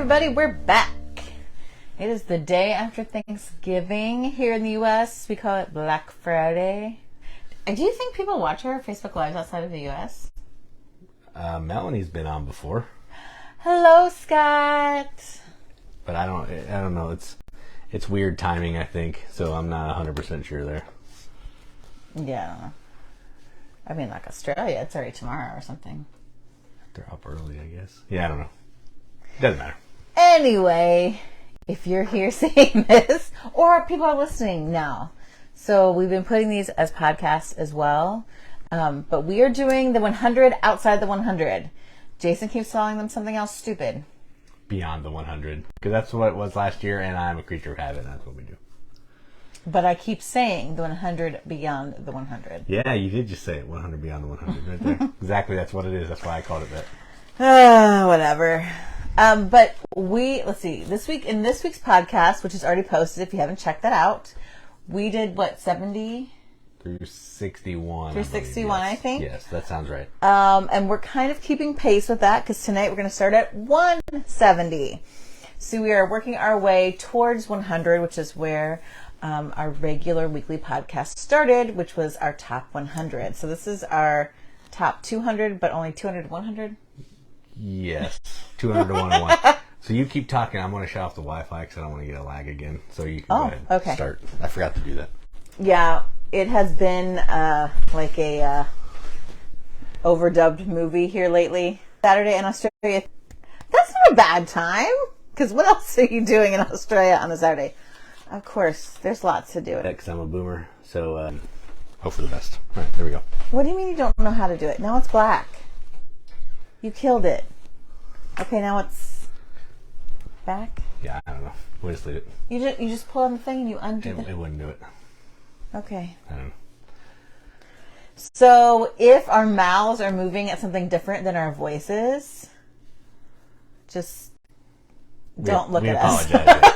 everybody, we're back. It is the day after Thanksgiving here in the U.S. We call it Black Friday. Do you think people watch our Facebook Lives outside of the U.S.? Melanie's been on before. Hello, Scott. But I don't know. It's weird timing, I think. So I'm not 100% sure there. Yeah, I don't know. I mean, like Australia, it's already tomorrow or something. They're up early, I guess. Yeah, I don't know. Doesn't matter. Anyway, if you're here seeing this, or people are listening now. So we've been putting these as podcasts as well. But we are doing the 100 outside the 100. Jason keeps calling them something else stupid. Beyond the 100. Because that's what it was last year, and I'm a creature of habit, and that's what we do. But I keep saying the 100 beyond the 100. Yeah, you did just say it. 100 beyond the 100 right there. Exactly, that's what it is. That's why I called it that. Whatever. But let's see, in this week's podcast, which is already posted if you haven't checked that out, we did, 70? Through 61. Through 61, I think. Yes, that sounds right. And we're kind of keeping pace with that because tonight we're going to start at 170. So we are working our way towards 100, which is where our regular weekly podcast started, which was our top 100. So this is our top 200, but only 200 to 100? Yes, 200 to 101. So you keep talking. I'm going to shut off the Wi-Fi because I don't want to get a lag again. So you can go ahead and start. I forgot to do that. Yeah, it has been like a overdubbed movie here lately. Saturday in Australia. That's not a bad time, because what else are you doing in Australia on a Saturday? Of course, there's lots to do. Yeah, because I'm a boomer. So hope for the best. All right, there we go. What do you mean you don't know how to do it? Now it's black. You killed it. Okay, now it's back. Yeah, I don't know. We'll just leave it. You just pull on the thing and you undo it. It wouldn't do it. Okay. I don't know. So if our mouths are moving at something different than our voices, just don't look at us. We apologize.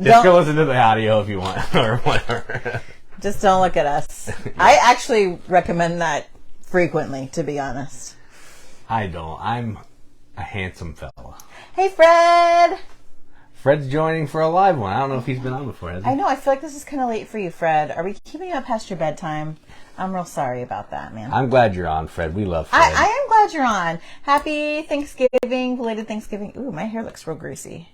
Just go listen to the audio if you want, or whatever. Just don't look at us. Yeah. I actually recommend that frequently, to be honest. I don't. I'm a handsome fella. Hey, Fred! Fred's joining for a live one. I don't know if he's been on before, has he? I know. I feel like this is kind of late for you, Fred. Are we keeping you up past your bedtime? I'm real sorry about that, man. I'm glad you're on, Fred. We love Fred. I am glad you're on. Happy Thanksgiving, belated Thanksgiving. Ooh, my hair looks real greasy.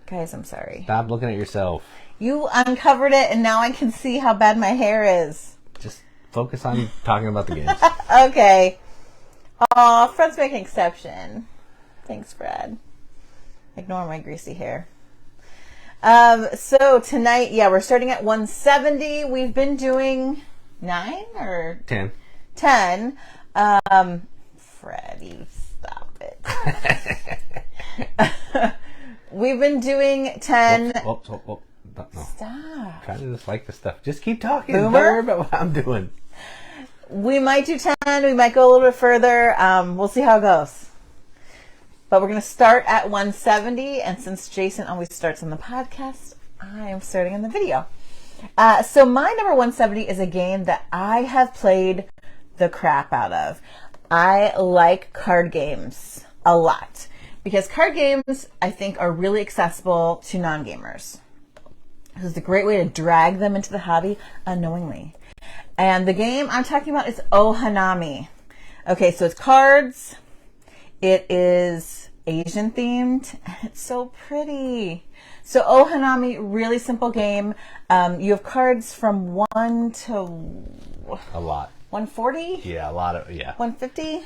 Guys, I'm sorry. Stop looking at yourself. You uncovered it, and now I can see how bad my hair is. Just focus on talking about the games. Okay. Aw, Fred's making an exception. Thanks, Fred. Ignore my greasy hair. So tonight, we're starting at 170. We've been doing 9 or 10. 10. Fred, you stop it. We've been doing 10. Whoops. No. Stop. Try to just like the stuff. Just keep talking. Boomer? Don't worry about what I'm doing. We might do 10. We might go a little bit further. We'll see how it goes. But we're going to start at 170. And since Jason always starts on the podcast, I am starting on the video. So my number 170 is a game that I have played the crap out of. I like card games a lot. Because card games, I think, are really accessible to non-gamers. This is a great way to drag them into the hobby unknowingly. And the game I'm talking about is Ohanami. Okay, so it's cards. It is Asian themed. It's so pretty. So Ohanami, really simple game. You have cards from 1 to... A lot. 140? Yeah, a lot of, 150?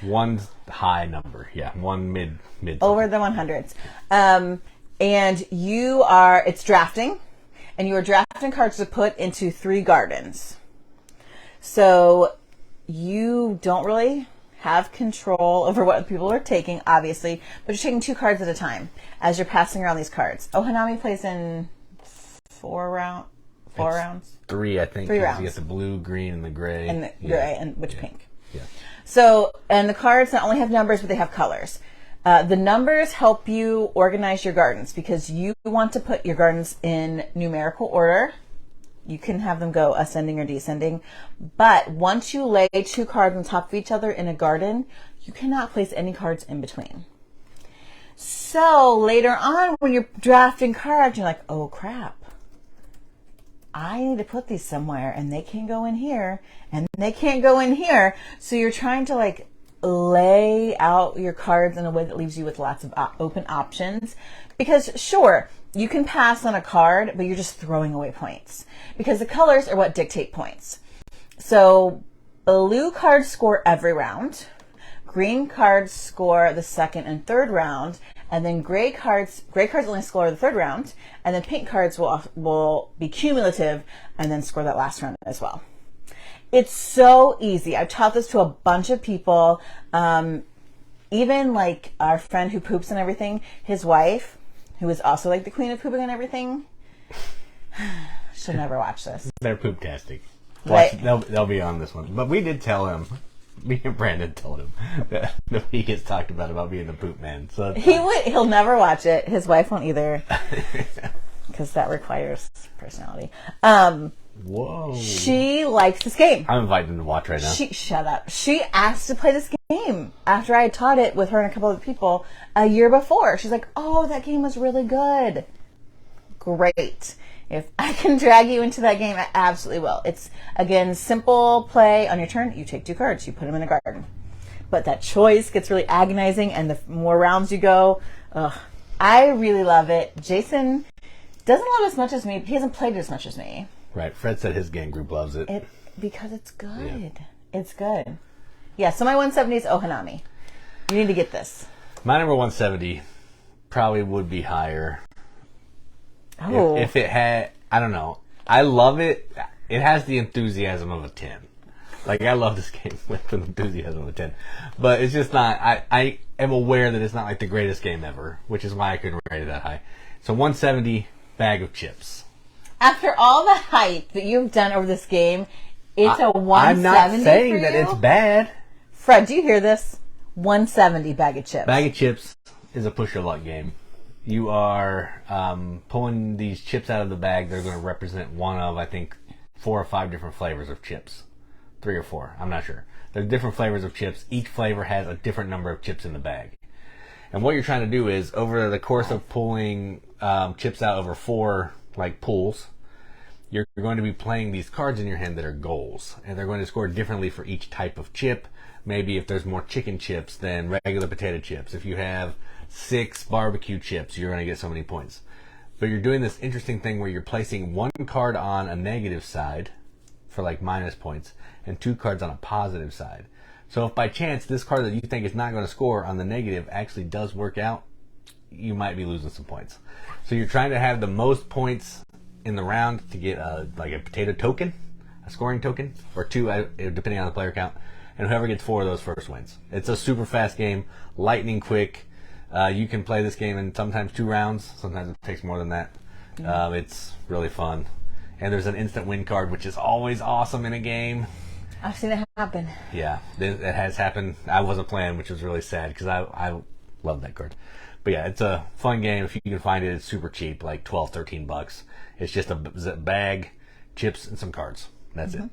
One's high number. Yeah, one mid. Over the 100s. And it's drafting. And you are drafting cards to put into 3 gardens. So you don't really have control over what people are taking, obviously, but you're taking 2 cards at a time as you're passing around these cards. Ohanami plays in 4 rounds. 3, I think. 3 rounds. You get the blue, green, and the gray. And the gray, and pink. Yeah. So, and the cards not only have numbers, but they have colors. The numbers help you organize your gardens because you want to put your gardens in numerical order. You can have them go ascending or descending. But once you lay 2 cards on top of each other in a garden, you cannot place any cards in between. So later on, when you're drafting cards, you're like, oh crap, I need to put these somewhere, and they can't go in here, and they can't go in here. So you're trying to like lay out your cards in a way that leaves you with lots of open options. Because sure, you can pass on a card, but you're just throwing away points. Because the colors are what dictate points. So blue cards score every round. Green cards score the second and third round, and then gray cards only score the third round, and then pink cards will be cumulative and then score that last round as well. It's so easy. I've taught this to a bunch of people. Even like our friend who poops and everything, his wife, who is also like the queen of pooping and everything, she'll never watch this. They're poop-tastic. Right. They'll be on this one. But we did tell him. Me and Brandon told him that he gets talked about being the poop man. So he'll never watch it. His wife won't either, because that requires personality. Whoa! She likes this game. I'm inviting him to watch right now. Shut up. She asked to play this game after I had taught it with her and a couple of people a year before. She's like, "Oh, that game was really good." Great. If I can drag you into that game, I absolutely will. It's, again, simple play. On your turn, you take 2 cards. You put them in a garden. But that choice gets really agonizing, and the more rounds you go, I really love it. Jason doesn't love it as much as me. He hasn't played it as much as me. Right. Fred said his game group loves it. Because it's good. Yeah. It's good. Yeah, so my 170 is Ohanami. You need to get this. My number 170 probably would be higher. Oh. If it had, I don't know. I love it. It has the enthusiasm of a 10. Like, I love this game with the enthusiasm of a 10. But it's just not, I am aware that it's not like the greatest game ever, which is why I couldn't rate it that high. So 170, bag of chips. After all the hype that you've done over this game, it's a 170 I'm not saying for that you? it's bad. Fred, do you hear this? 170 bag of chips. Bag of chips is a push your luck game. You are pulling these chips out of the bag. They're going to represent one of, I think, 4 or 5 different flavors of chips. 3 or 4. I'm not sure. They're different flavors of chips. Each flavor has a different number of chips in the bag. And what you're trying to do is, over the course of pulling chips out over 4 pulls, you're going to be playing these cards in your hand that are goals. And they're going to score differently for each type of chip. Maybe if there's more chicken chips than regular potato chips. If you have 6 barbecue chips, you're going to get so many points. But you're doing this interesting thing where you're placing 1 card on a negative side for minus points and 2 cards on a positive side. So if by chance this card that you think is not going to score on the negative actually does work out, you might be losing some points. So you're trying to have the most points in the round to get a potato token, a scoring token, or 2 depending on the player count, and whoever gets 4 of those first wins. It's a super fast game, lightning quick. You can play this game in sometimes 2 rounds. Sometimes it takes more than that. It's really fun. And there's an instant win card, which is always awesome in a game. I've seen it happen. Yeah, it has happened. I wasn't playing, which was really sad because I love that card. But yeah, it's a fun game. If you can find it, it's super cheap, like $12, $13. It's just a bag, chips, and some cards. That's it.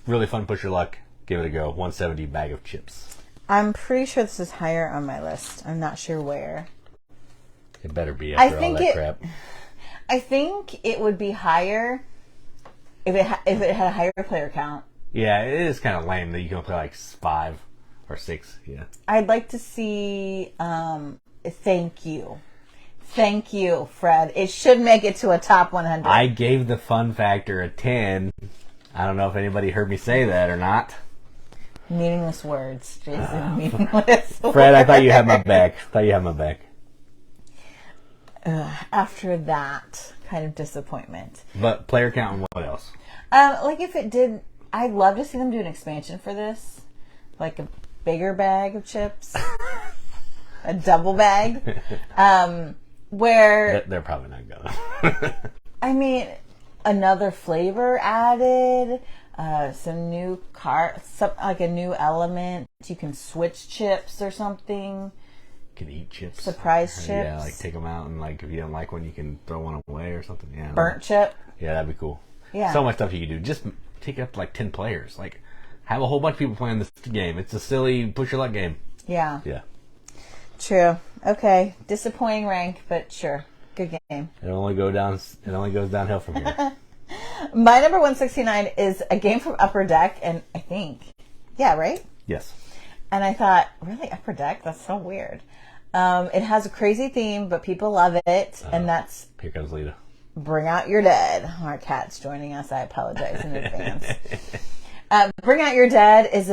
Really fun. Push your luck. Give it a go. 170 bag of chips. I'm pretty sure this is higher on my list. I'm not sure where. It better be after all that crap. I think it would be higher if it had a higher player count. Yeah, it is kind of lame that you can play 5 or 6. Yeah. I'd like to see. Thank you, Fred. It should make it to a top 100. I gave the fun factor a 10. I don't know if anybody heard me say that or not. Meaningless words, Jason. Meaningless words. Fred, I thought you had my back. After that kind of disappointment. But player count and what else? If it did, I'd love to see them do an expansion for this. Like a bigger bag of chips. A double bag. Where... They're probably not gonna. I mean, another flavor added. Some new a new element. You can switch chips or something. You can eat chips. Surprise chips. Yeah, take them out and if you don't like one, you can throw one away or something. Yeah. Burnt chip. Yeah, that'd be cool. Yeah. So much stuff you can do. Just take up to 10 players. Have a whole bunch of people playing this game. It's a silly push your luck game. Yeah. Yeah. True. Okay. Disappointing rank, but sure. Good game. It only goes downhill from here. My number 169 is a game from Upper Deck, and I think, yeah, right? Yes. And I thought, really, Upper Deck? That's so weird. It has a crazy theme, but people love it, and that's Here comes Lita. Bring Out Yer Dead. Our cat's joining us. I apologize in advance. Bring Out Yer Dead is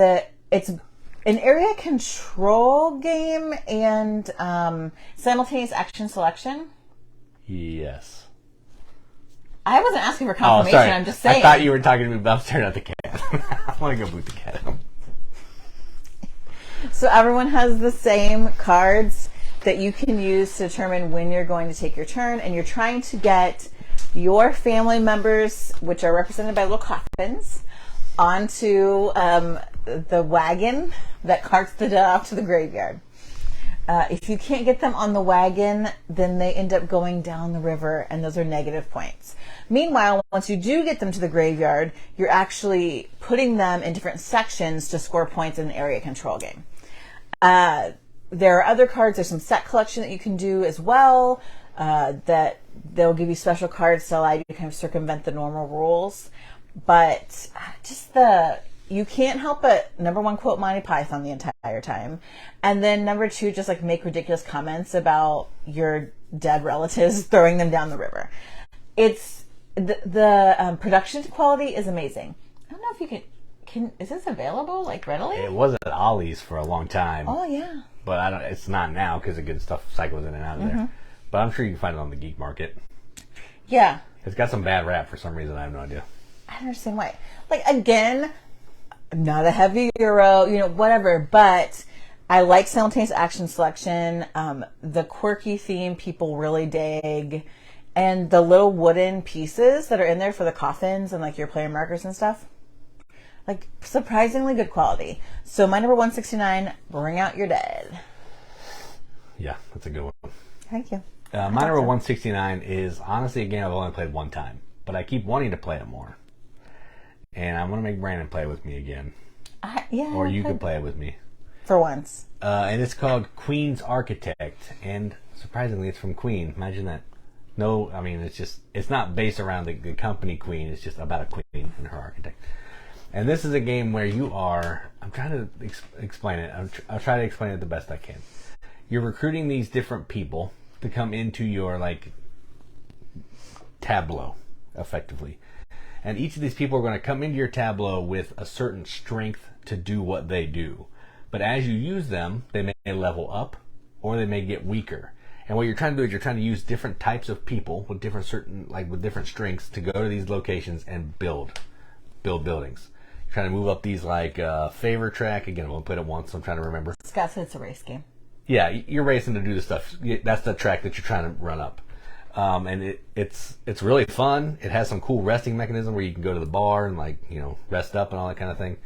it's an area control game and simultaneous action selection. Yes. I wasn't asking for confirmation. Sorry. I'm just saying. I thought you were talking to me about staring at the cat. I want to go boot the cat out. So everyone has the same cards that you can use to determine when you're going to take your turn, and you're trying to get your family members, which are represented by little coffins, onto the wagon that carts the dead off to the graveyard. If you can't get them on the wagon, then they end up going down the river, and those are negative points. Meanwhile, once you do get them to the graveyard, you're actually putting them in different sections to score points in an area control game. There are other cards. There's some set collection that you can do as well, that they'll give you special cards to allow you to kind of circumvent the normal rules. But just you can't help but, number one, quote Monty Python the entire time. And then number two, just like make ridiculous comments about your dead relatives throwing them down the river. It's the production quality is amazing. I don't know if you is this available like readily? It was at Ollie's for a long time. Oh yeah. But it's not now because the good stuff cycles in and out of there. But I'm sure you can find it on the geek market. Yeah. It's got some bad rap for some reason. I have no idea. I don't understand why. Like, again, not a heavy Euro, whatever, but I like simultaneous action selection. The quirky theme people really dig. And the little wooden pieces that are in there for the coffins and like your player markers and stuff. Like, surprisingly good quality. So my number 169, Bring Out Yer Dead. Yeah, that's a good one. Thank you. My number 169 is honestly a game I've only played one time, but I keep wanting to play it more. And I'm going to make Brandon play with me again. Or you could play it with me. For once. And it's called Queen's Architect. And surprisingly, it's from Queen. Imagine that. No, I mean, it's not based around the company Queen. It's just about a queen and her architect. And this is a game where I'm trying to explain it. I'll try to explain it the best I can. You're recruiting these different people to come into your, tableau, effectively. And each of these people are going to come into your tableau with a certain strength to do what they do. But as you use them, they may level up or they may get weaker. And what you're trying to do is you're trying to use different types of people with different strengths to go to these locations and build buildings. You're trying to move up these favor track. Again, I won't put it once. I'm trying to remember. Scott said it's a race game. Yeah, you're racing to do the stuff. That's the track that you're trying to run up. And it's really fun. It has some cool resting mechanism where you can go to the bar and rest up and all that kind of thing.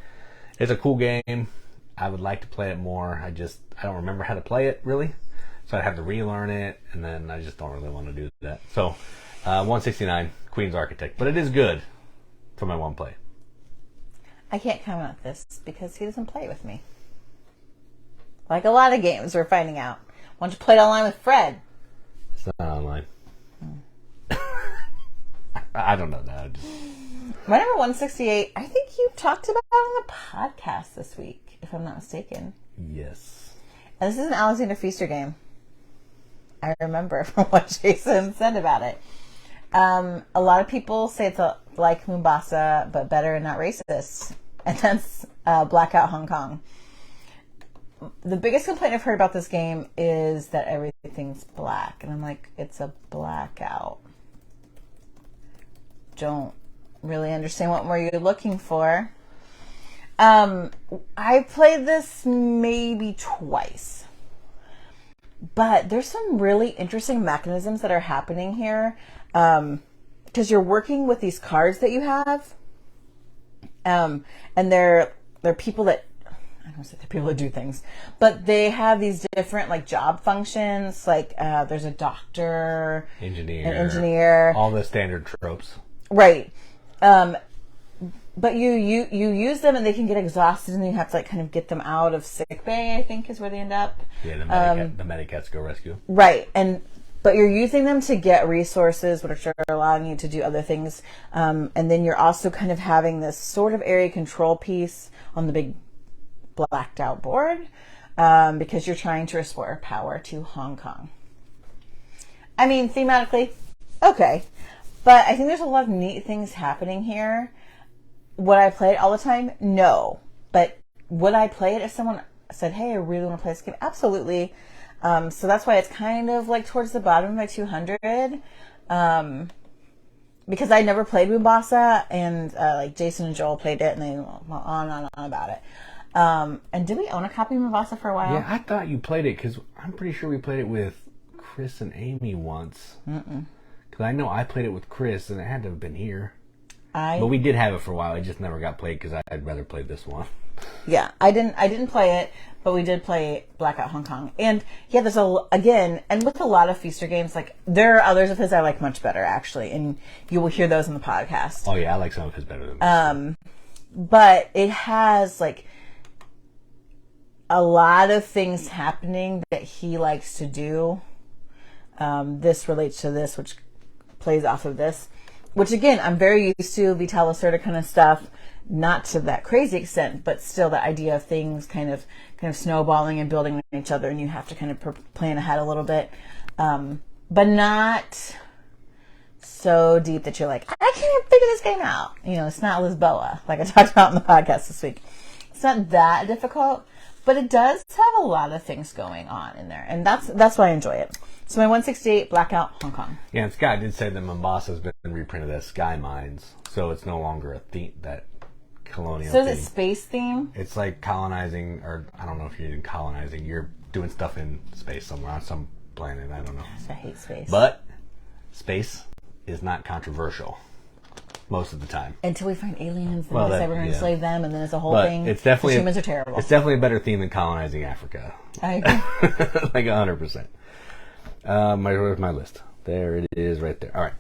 It's a cool game. I would like to play it more. I don't remember how to play it really, so I'd have to relearn it, and then I just don't really want to do that. So 169, Queen's Architect, but it is good for my one play. I can't comment on this because he doesn't play with me. Like a lot of games, we're finding out. Why don't you play it online with Fred? It's not online. I don't know that. My number 168, I think you talked about it on the podcast this week, if I'm not mistaken. Yes. And this is an Alexander Pfister game. I remember from what Jason said about it. A lot of people say it's like Mombasa, but better and not racist. And that's Blackout Hong Kong. The biggest complaint I've heard about this game is that everything's black. And I'm like, it's a blackout. Don't really understand what more you're looking for. I played this maybe twice. But there's some really interesting mechanisms that are happening here. Because you're working with these cards that you have. And they're people that, I don't say they're people that do things, but they have these different job functions. There's a doctor, an engineer, all the standard tropes. Right. but you use them and they can get exhausted and then you have to like kind of get them out of sick bay, I think is where they end up. Yeah, the medicats go rescue. Right. But you're using them to get resources, which are allowing you to do other things. And then you're also kind of having this sort of area control piece on the big blacked out board because you're trying to restore power to Hong Kong. I mean, thematically, okay. But I think there's a lot of neat things happening here. Would I play it all the time? No. But would I play it if someone said, hey, I really want to play this game? Absolutely. So that's why it's kind of like towards the bottom of my 200. Because I never played Mombasa and like Jason and Joel played it and they went on and on about it. And did we own a copy of Mombasa for a while? Yeah, I thought you played it because I'm pretty sure we played it with Chris and Amy once. Because I know I played it with Chris and it had to have been here. But we did have it for a while. It just never got played because I'd rather play this one. Yeah, I didn't play it, but we did play Blackout Hong Kong. And yeah, there's and with a lot of Feaster games, like there are others of his I like much better actually, and you will hear those in the podcast. Oh yeah, I like some of his better than this. But it has like a lot of things happening that he likes to do. This relates to this, which plays off of this. Which again, I'm very used to Vital Lacerda kind of stuff, not to that crazy extent, but still the idea of things kind of snowballing and building on each other, and you have to kind of plan ahead a little bit, but not so deep that you're like, I can't even figure this game out. You know, it's not Lisboa, like I talked about in the podcast this week. It's not that difficult, but it does have a lot of things going on in there, and that's why I enjoy it. So my 168 Blackout Hong Kong. Yeah, and Scott did say that Mombasa has been reprinted as Sky Mines, so it's no longer a theme, that colonial So is theme. it space theme? It's like colonizing, or I don't know if you're doing colonizing. You're doing stuff in space somewhere, on some planet, I don't know. I hate space. But space is not controversial most of the time. Until we find aliens, and we decide we're going to enslave them, and then it's a whole but thing. It's definitely humans are terrible. It's definitely a better theme than colonizing Africa. I agree. Like 100%. Where's my list? There it is, right there. All right.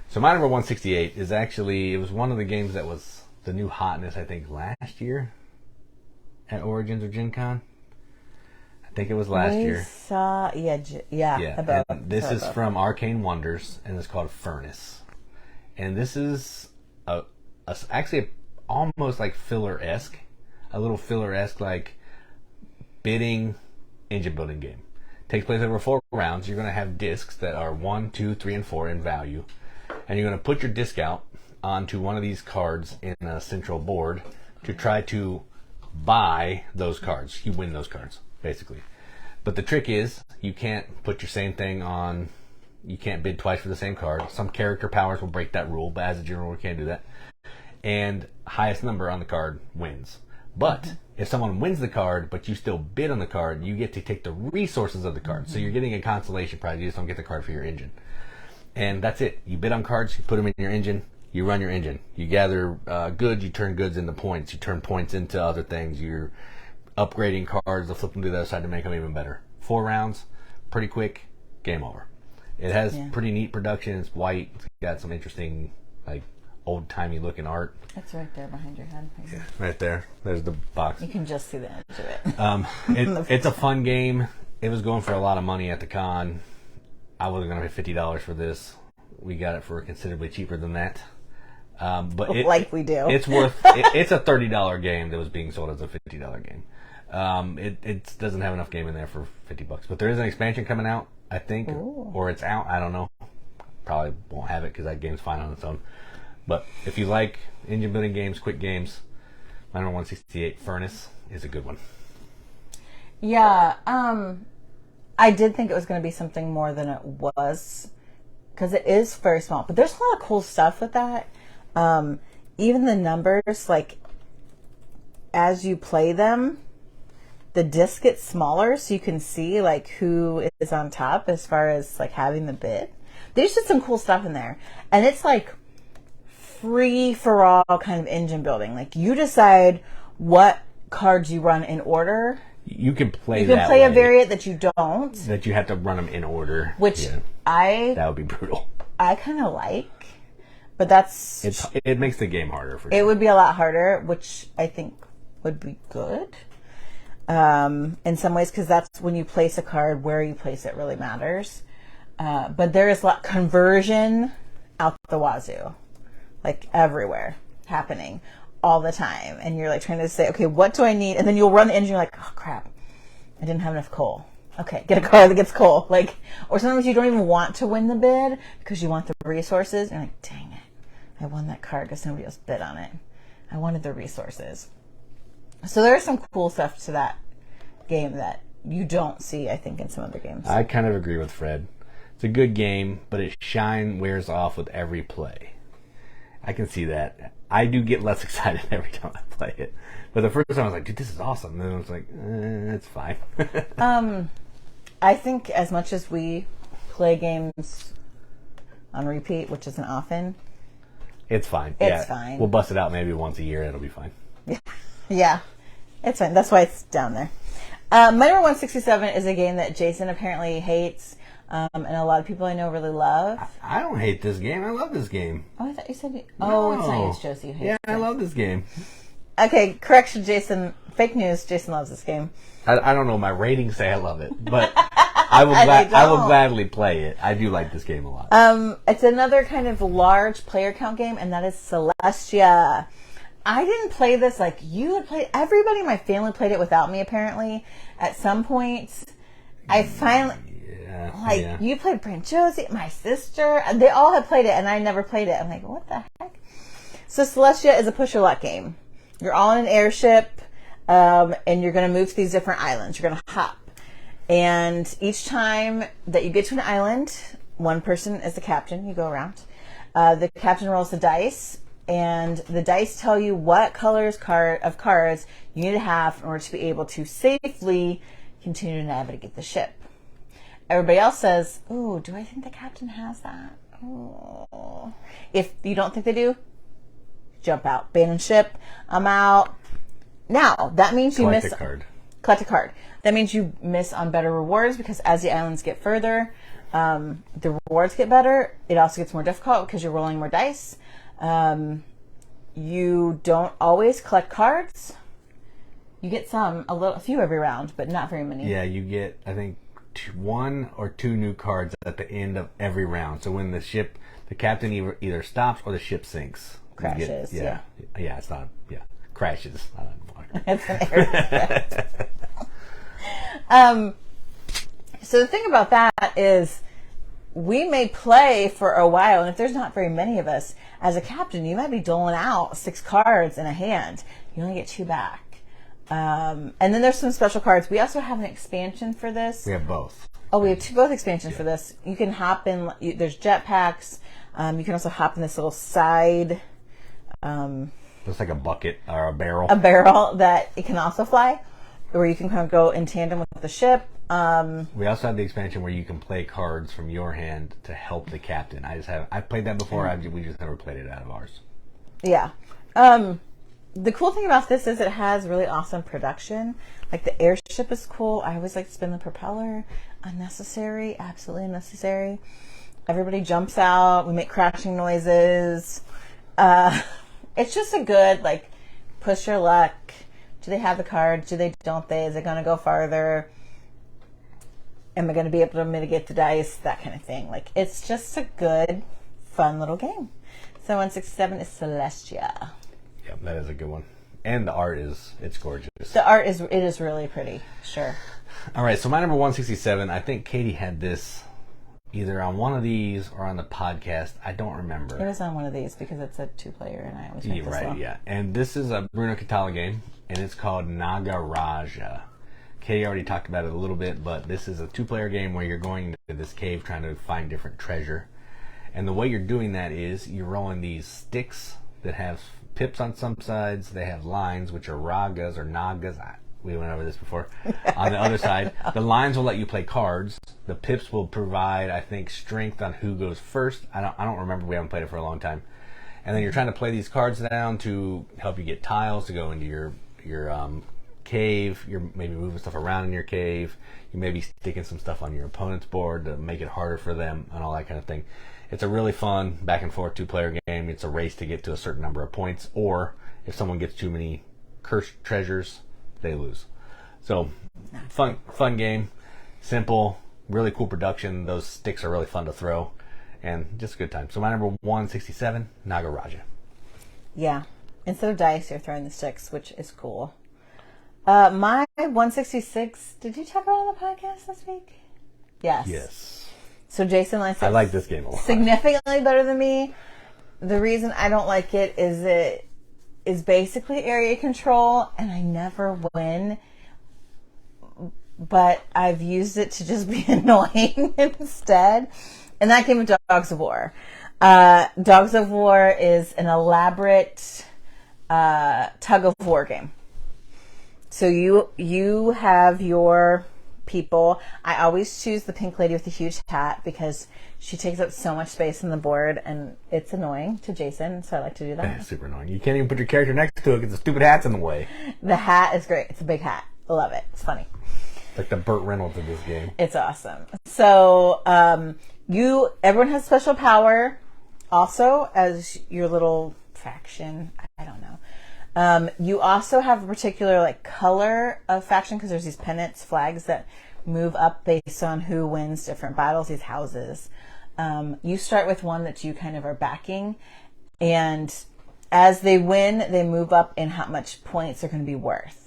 So my number 168 is actually, it was one of the games that was the new hotness, I think, last year at Origins or Gen Con. I think it was last year. Yeah. And this is from Arcane Wonders, and it's called Furnace. And this is actually almost like filler-esque, a little filler-esque like bidding engine building game. Takes place over 4 rounds. You're going to have discs that are 1, 2, 3, and 4 in value. And you're going to put your disc out onto one of these cards in a central board to try to buy those cards. You win those cards, basically. But the trick is, you can't put your same thing on, you can't bid twice for the same card. Some character powers will break that rule, but as a general rule, you can't do that. And highest number on the card wins. But if someone wins the card, but you still bid on the card, you get to take the resources of the card. So you're getting a consolation prize. You just don't get the card for your engine. And that's it. You bid on cards, you put them in your engine, you run your engine. You gather goods, you turn goods into points. You turn points into other things. You're upgrading cards to flip them to the other side to make them even better. 4 rounds, pretty quick, game over. It has pretty neat production. It's white. It's got some interesting, like, old-timey looking art. It's right there behind your head. Yeah, right there. There's the box. You can just see the edge of it. It's a fun game. It was going for a lot of money at the con. I wasn't going to pay $50 for this. We got it for considerably cheaper than that. But we do. It's worth. It's a $30 game that was being sold as a $50 game. It doesn't have enough game in there for $50, but there is an expansion coming out, I think, or it's out. I don't know. Probably won't have it because that game's fine on its own. But if you like engine building games, quick games, my number 168 Furnace is a good one. Yeah, I did think it was going to be something more than it was because it is very small. But there's a lot of cool stuff with that. Even the numbers, like as you play them, the disc gets smaller so you can see like who is on top as far as like having the bid. There's just some cool stuff in there, and it's like free for all kind of engine building. Like you decide what cards you run in order. You can play. You can play a variant that you don't. That you have to run them in order. Which that would be brutal. I kind of like, But that's... It makes the game harder for sure. It would be a lot harder, which I think would be good. In some ways, because that's when you place a card, where you place it really matters. But there is a lot conversion out the wazoo, like everywhere, happening all the time. And you're like trying to say, okay, what do I need? And then you'll run the engine, you're like, oh crap, I didn't have enough coal. Okay, get a card that gets coal. Like, or sometimes you don't even want to win the bid because you want the resources. And you're like, dang it, I won that card because somebody else bid on it. I wanted the resources. So there's some cool stuff to that game that you don't see, I think, in some other games. I kind of agree with Fred. It's a good game, but its shine wears off with every play. I can see that. I do get less excited every time I play it. But the first time I was like, dude, this is awesome. And then I was like, it's fine. I think as much as we play games on repeat, which isn't often, it's fine. It's fine. We'll bust it out maybe once a year. It'll be fine. Yeah. It's fine. That's why it's down there. My number 167 is a game that Jason apparently hates, and a lot of people I know really love. I don't hate this game. I love this game. Oh, I thought you said... Oh, it's not you, it's Josie who hates it. I love this game. Okay, correction, Jason. Fake news. Jason loves this game. I don't know. My ratings say I love it, but I will gladly play it. I do like this game a lot. It's another kind of large player count game, and that is Celestia. I didn't play this like you had played. Everybody in my family played it without me, apparently. At some point, I finally... You played Brand Josie, my sister. They all had played it, and I never played it. I'm like, what the heck? So Celestia is a push your luck game. You're all in an airship, and you're going to move to these different islands. You're going to hop. And each time that you get to an island, one person is the captain. You go around. The captain rolls the dice, and the dice tell you what colors of cards you need to have in order to be able to safely continue to navigate the ship. Everybody else says, ooh, do I think the captain has that? Oh. If you don't think they do, jump out. Abandon ship. I'm out. Now, that means you miss... Collect a card. That means you miss on better rewards because as the islands get further, the rewards get better. It also gets more difficult because you're rolling more dice. You don't always collect cards. You get a few every round, but not very many. Yeah, you get, I think, 1 or 2 new cards at the end of every round. So when the captain either stops or the ship sinks. Crashes, yeah. Yeah, it's not, crashes. Not underwater. It's an air. So the thing about that is we may play for a while, and if there's not very many of us, as a captain, you might be doling out 6 cards in a hand. You only get 2 back. And then there's some special cards. We also have an expansion for this. We have both. Oh, we have both expansions for this. You can hop in. There's jetpacks. You can also hop in this little side. Looks like a bucket or a barrel. A barrel that it can also fly, or you can kind of go in tandem with the ship. We also have the expansion where you can play cards from your hand to help the captain. I've played that before. We just never played it out of ours. Yeah. The cool thing about this is it has really awesome production. Like the airship is cool. I always like to spin the propeller. Unnecessary, absolutely unnecessary. Everybody jumps out. We make crashing noises. It's just a good, like, push your luck. Do they have the cards? Don't they? Is it going to go farther? Am I going to be able to mitigate the dice? That kind of thing. Like, it's just a good, fun little game. So 167 is Celestia. Yep, that is a good one. And the art it's gorgeous. The art is really pretty. Sure. All right, so my number 167, I think Katie had this either on one of these or on the podcast. I don't remember. It was on one of these because it's a 2-player and I always make this long. Yeah. And this is a Bruno Catala game, and it's called Naga Raja. Katie already talked about it a little bit, but this is a 2-player game where you're going to this cave trying to find different treasure. And the way you're doing that is you're rolling these sticks that have pips on some sides. They have lines, which are ragas or nagas. We went over this before. On the other side, the lines will let you play cards. The pips will provide, I think, strength on who goes first. I don't remember. We haven't played it for a long time. And then you're trying to play these cards down to help you get tiles to go into your cave, you're maybe moving stuff around in your cave. You may be sticking some stuff on your opponent's board to make it harder for them and all that kind of thing. It's a really fun back and forth 2-player game. It's a race to get to a certain number of points, or if someone gets too many cursed treasures, they lose. So, fun game. Simple, really cool production. Those sticks are really fun to throw, and just a good time. So my number 167, Naga Raja. Yeah. Instead of dice, you're throwing the sticks, which is cool. My 166, did you talk about it on the podcast this week? Yes. Yes. So Jason likes it. I like this game a lot. Significantly better than me. The reason I don't like it is basically area control, and I never win. But I've used it to just be annoying instead. And that came with Dogs of War. Dogs of War is an elaborate tug of war game. So you have your people. I always choose the pink lady with the huge hat because she takes up so much space on the board, and it's annoying to Jason, so I like to do that. It's super annoying. You can't even put your character next to it because the stupid hat's in the way. The hat is great. It's a big hat. I love it. It's funny. Like the Burt Reynolds of this game. It's awesome. So everyone has special power also as your little faction. I don't know. You also have a particular color of faction because there's these pennants, flags that move up based on who wins different battles, these houses. You start with one that you kind of are backing, and as they win, they move up in how much points they're going to be worth.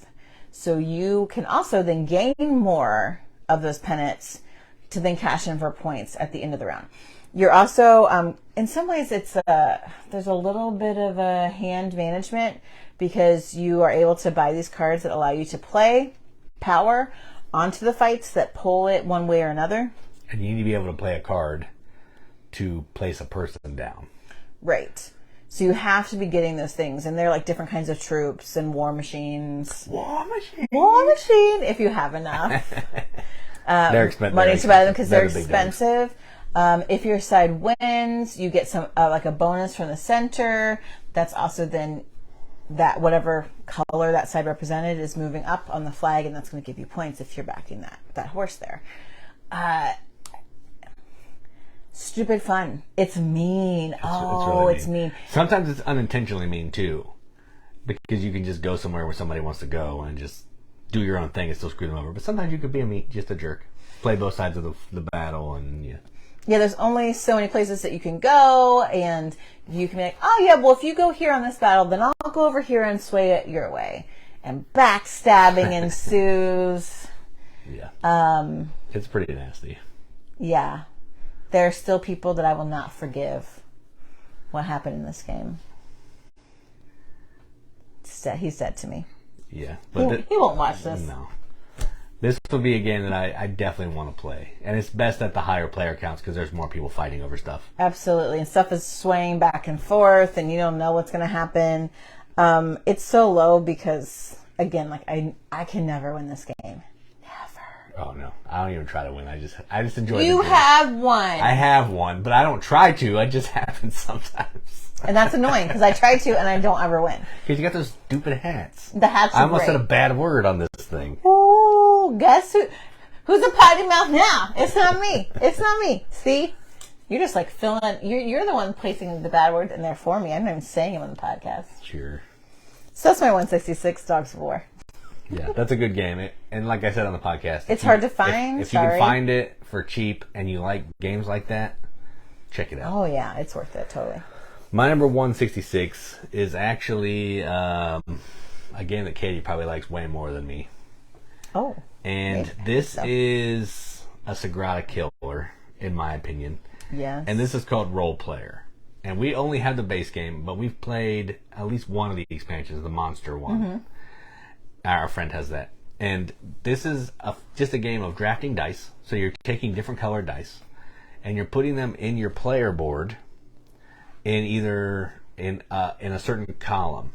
So you can also then gain more of those pennants to then cash in for points at the end of the round. You're also, in some ways, there's a little bit of a hand management because you are able to buy these cards that allow you to play power onto the fights that pull it one way or another. And you need to be able to play a card to place a person down. Right. So you have to be getting those things, and they're like different kinds of troops and war machines. War machine, if you have enough they're expensive. Money to buy them because they're expensive. If your side wins, you get some a bonus from the center. That's also then that whatever color that side represented is moving up on the flag, and that's going to give you points if you're backing that horse there. Stupid fun. It's mean. It's mean. Sometimes it's unintentionally mean too, because you can just go somewhere where somebody wants to go and just do your own thing and still screw them over. But sometimes you could be just a jerk. Play both sides of the battle, and yeah. Yeah, there's only so many places that you can go, and you can be like, oh yeah, well if you go here on this battle, then I'll go over here and sway it your way. And backstabbing ensues. Yeah. It's pretty nasty. Yeah. There are still people that I will not forgive what happened in this game. He's dead to me. Yeah. But he won't watch this. No. This would be a game that I definitely want to play. And it's best at the higher player counts because there's more people fighting over stuff. Absolutely. And stuff is swaying back and forth, and you don't know what's going to happen. It's so low because, again, I can never win this game. Oh no, I don't even try to win. I just enjoy it. You have won. I have won, but I don't try to. It just happens sometimes. And that's annoying because I try to and I don't ever win. Because you got those stupid hats. The hats are I almost great. said a bad word on this thing. Oh, guess who's a potty mouth now? It's not me. It's not me. See? You're just filling. You're the one placing the bad words in there for me. I'm not even saying them on the podcast. Sure. So that's my 166 Dogs of War. Yeah, that's a good game. And like I said on the podcast, it's hard to find. If you can find it for cheap and you like games like that, check it out. Oh yeah, it's worth it totally. My number 166 is actually a game that Katie probably likes way more than me. Oh. And this is a Sagrada killer, in my opinion. Yes. And this is called Role Player. And we only have the base game, but we've played at least one of the expansions, the Monster one. Mm-hmm. Our friend has that. And this is just a game of drafting dice. So you're taking different colored dice, and you're putting them in your player board in a certain column.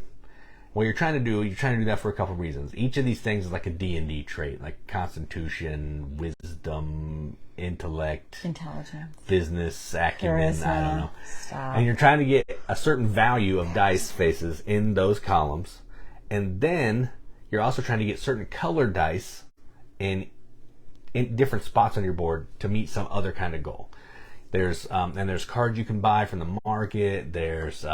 What you're trying to do that for a couple of reasons. Each of these things is like a D&D trait, like Constitution, Wisdom, Intellect, Intelligence, Business, Acumen, Charisma. I don't know. Stop. And you're trying to get a certain value of dice faces in those columns, and then you're also trying to get certain colored dice in different spots on your board to meet some other kind of goal. There's cards you can buy from the market. There's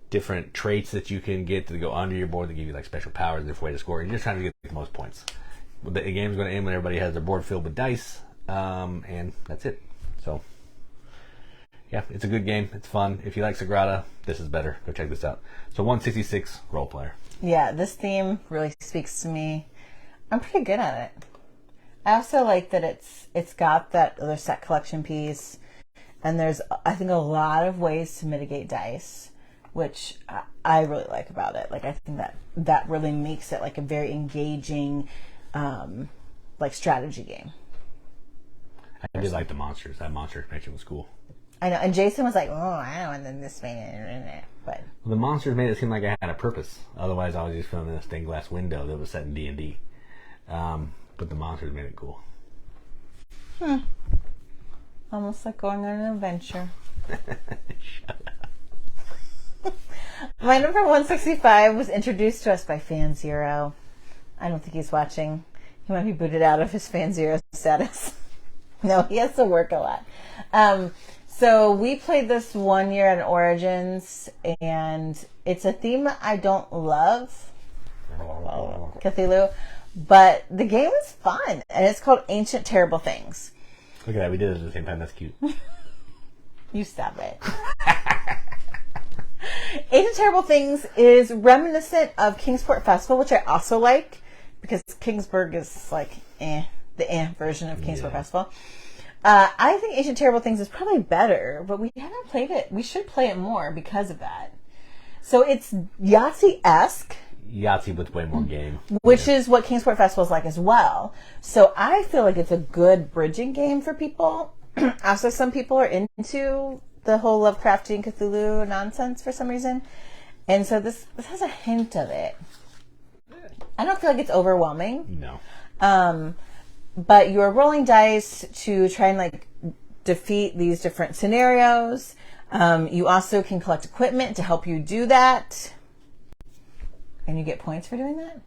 different traits that you can get to go under your board that give you like special powers, different way to score. You're just trying to get the most points. The game's going to end when everybody has their board filled with dice, and that's it. So, yeah, it's a good game. It's fun. If you like Sagrada, this is better. Go check this out. So 166 role player. Yeah, this theme really speaks to me. I'm pretty good at it. I also like that it's got that other set collection piece, and there's, I think, a lot of ways to mitigate dice, which I really like about it. Like, I think that really makes it like a very engaging, like, strategy game. I did like the monsters. That monster expansion was cool. I know, and Jason was like, "Oh, I don't want this thing in it," but the monsters made it seem like I had a purpose. Otherwise, I was just filming in a stained glass window that was set in D&D. But the monsters made it cool. Almost like going on an adventure. Shut up. My number 165 was introduced to us by Fan Zero. I don't think he's watching. He might be booted out of his Fan Zero status. No, he has to work a lot. So we played this one year at Origins, and it's a theme I don't love. Cthulhu. But the game is fun, and it's called Ancient Terrible Things. Look at that. We did it at the same time. That's cute. You stop it. Ancient Terrible Things is reminiscent of Kingsport Festival, which I also like, because Kingsburg is like the version of Kingsport Festival. I think Ancient Terrible Things is probably better, but we haven't played it. We should play it more because of that. So it's Yahtzee-esque. Yahtzee with way more game. Which is what Kingsport Festival is like as well. So I feel like it's a good bridging game for people. Also, some people are into the whole Lovecraftian Cthulhu nonsense for some reason. And so this has a hint of it. I don't feel like it's overwhelming. No. But you're rolling dice to try and like defeat these different scenarios. You also can collect equipment to help you do that. And you get points for doing that?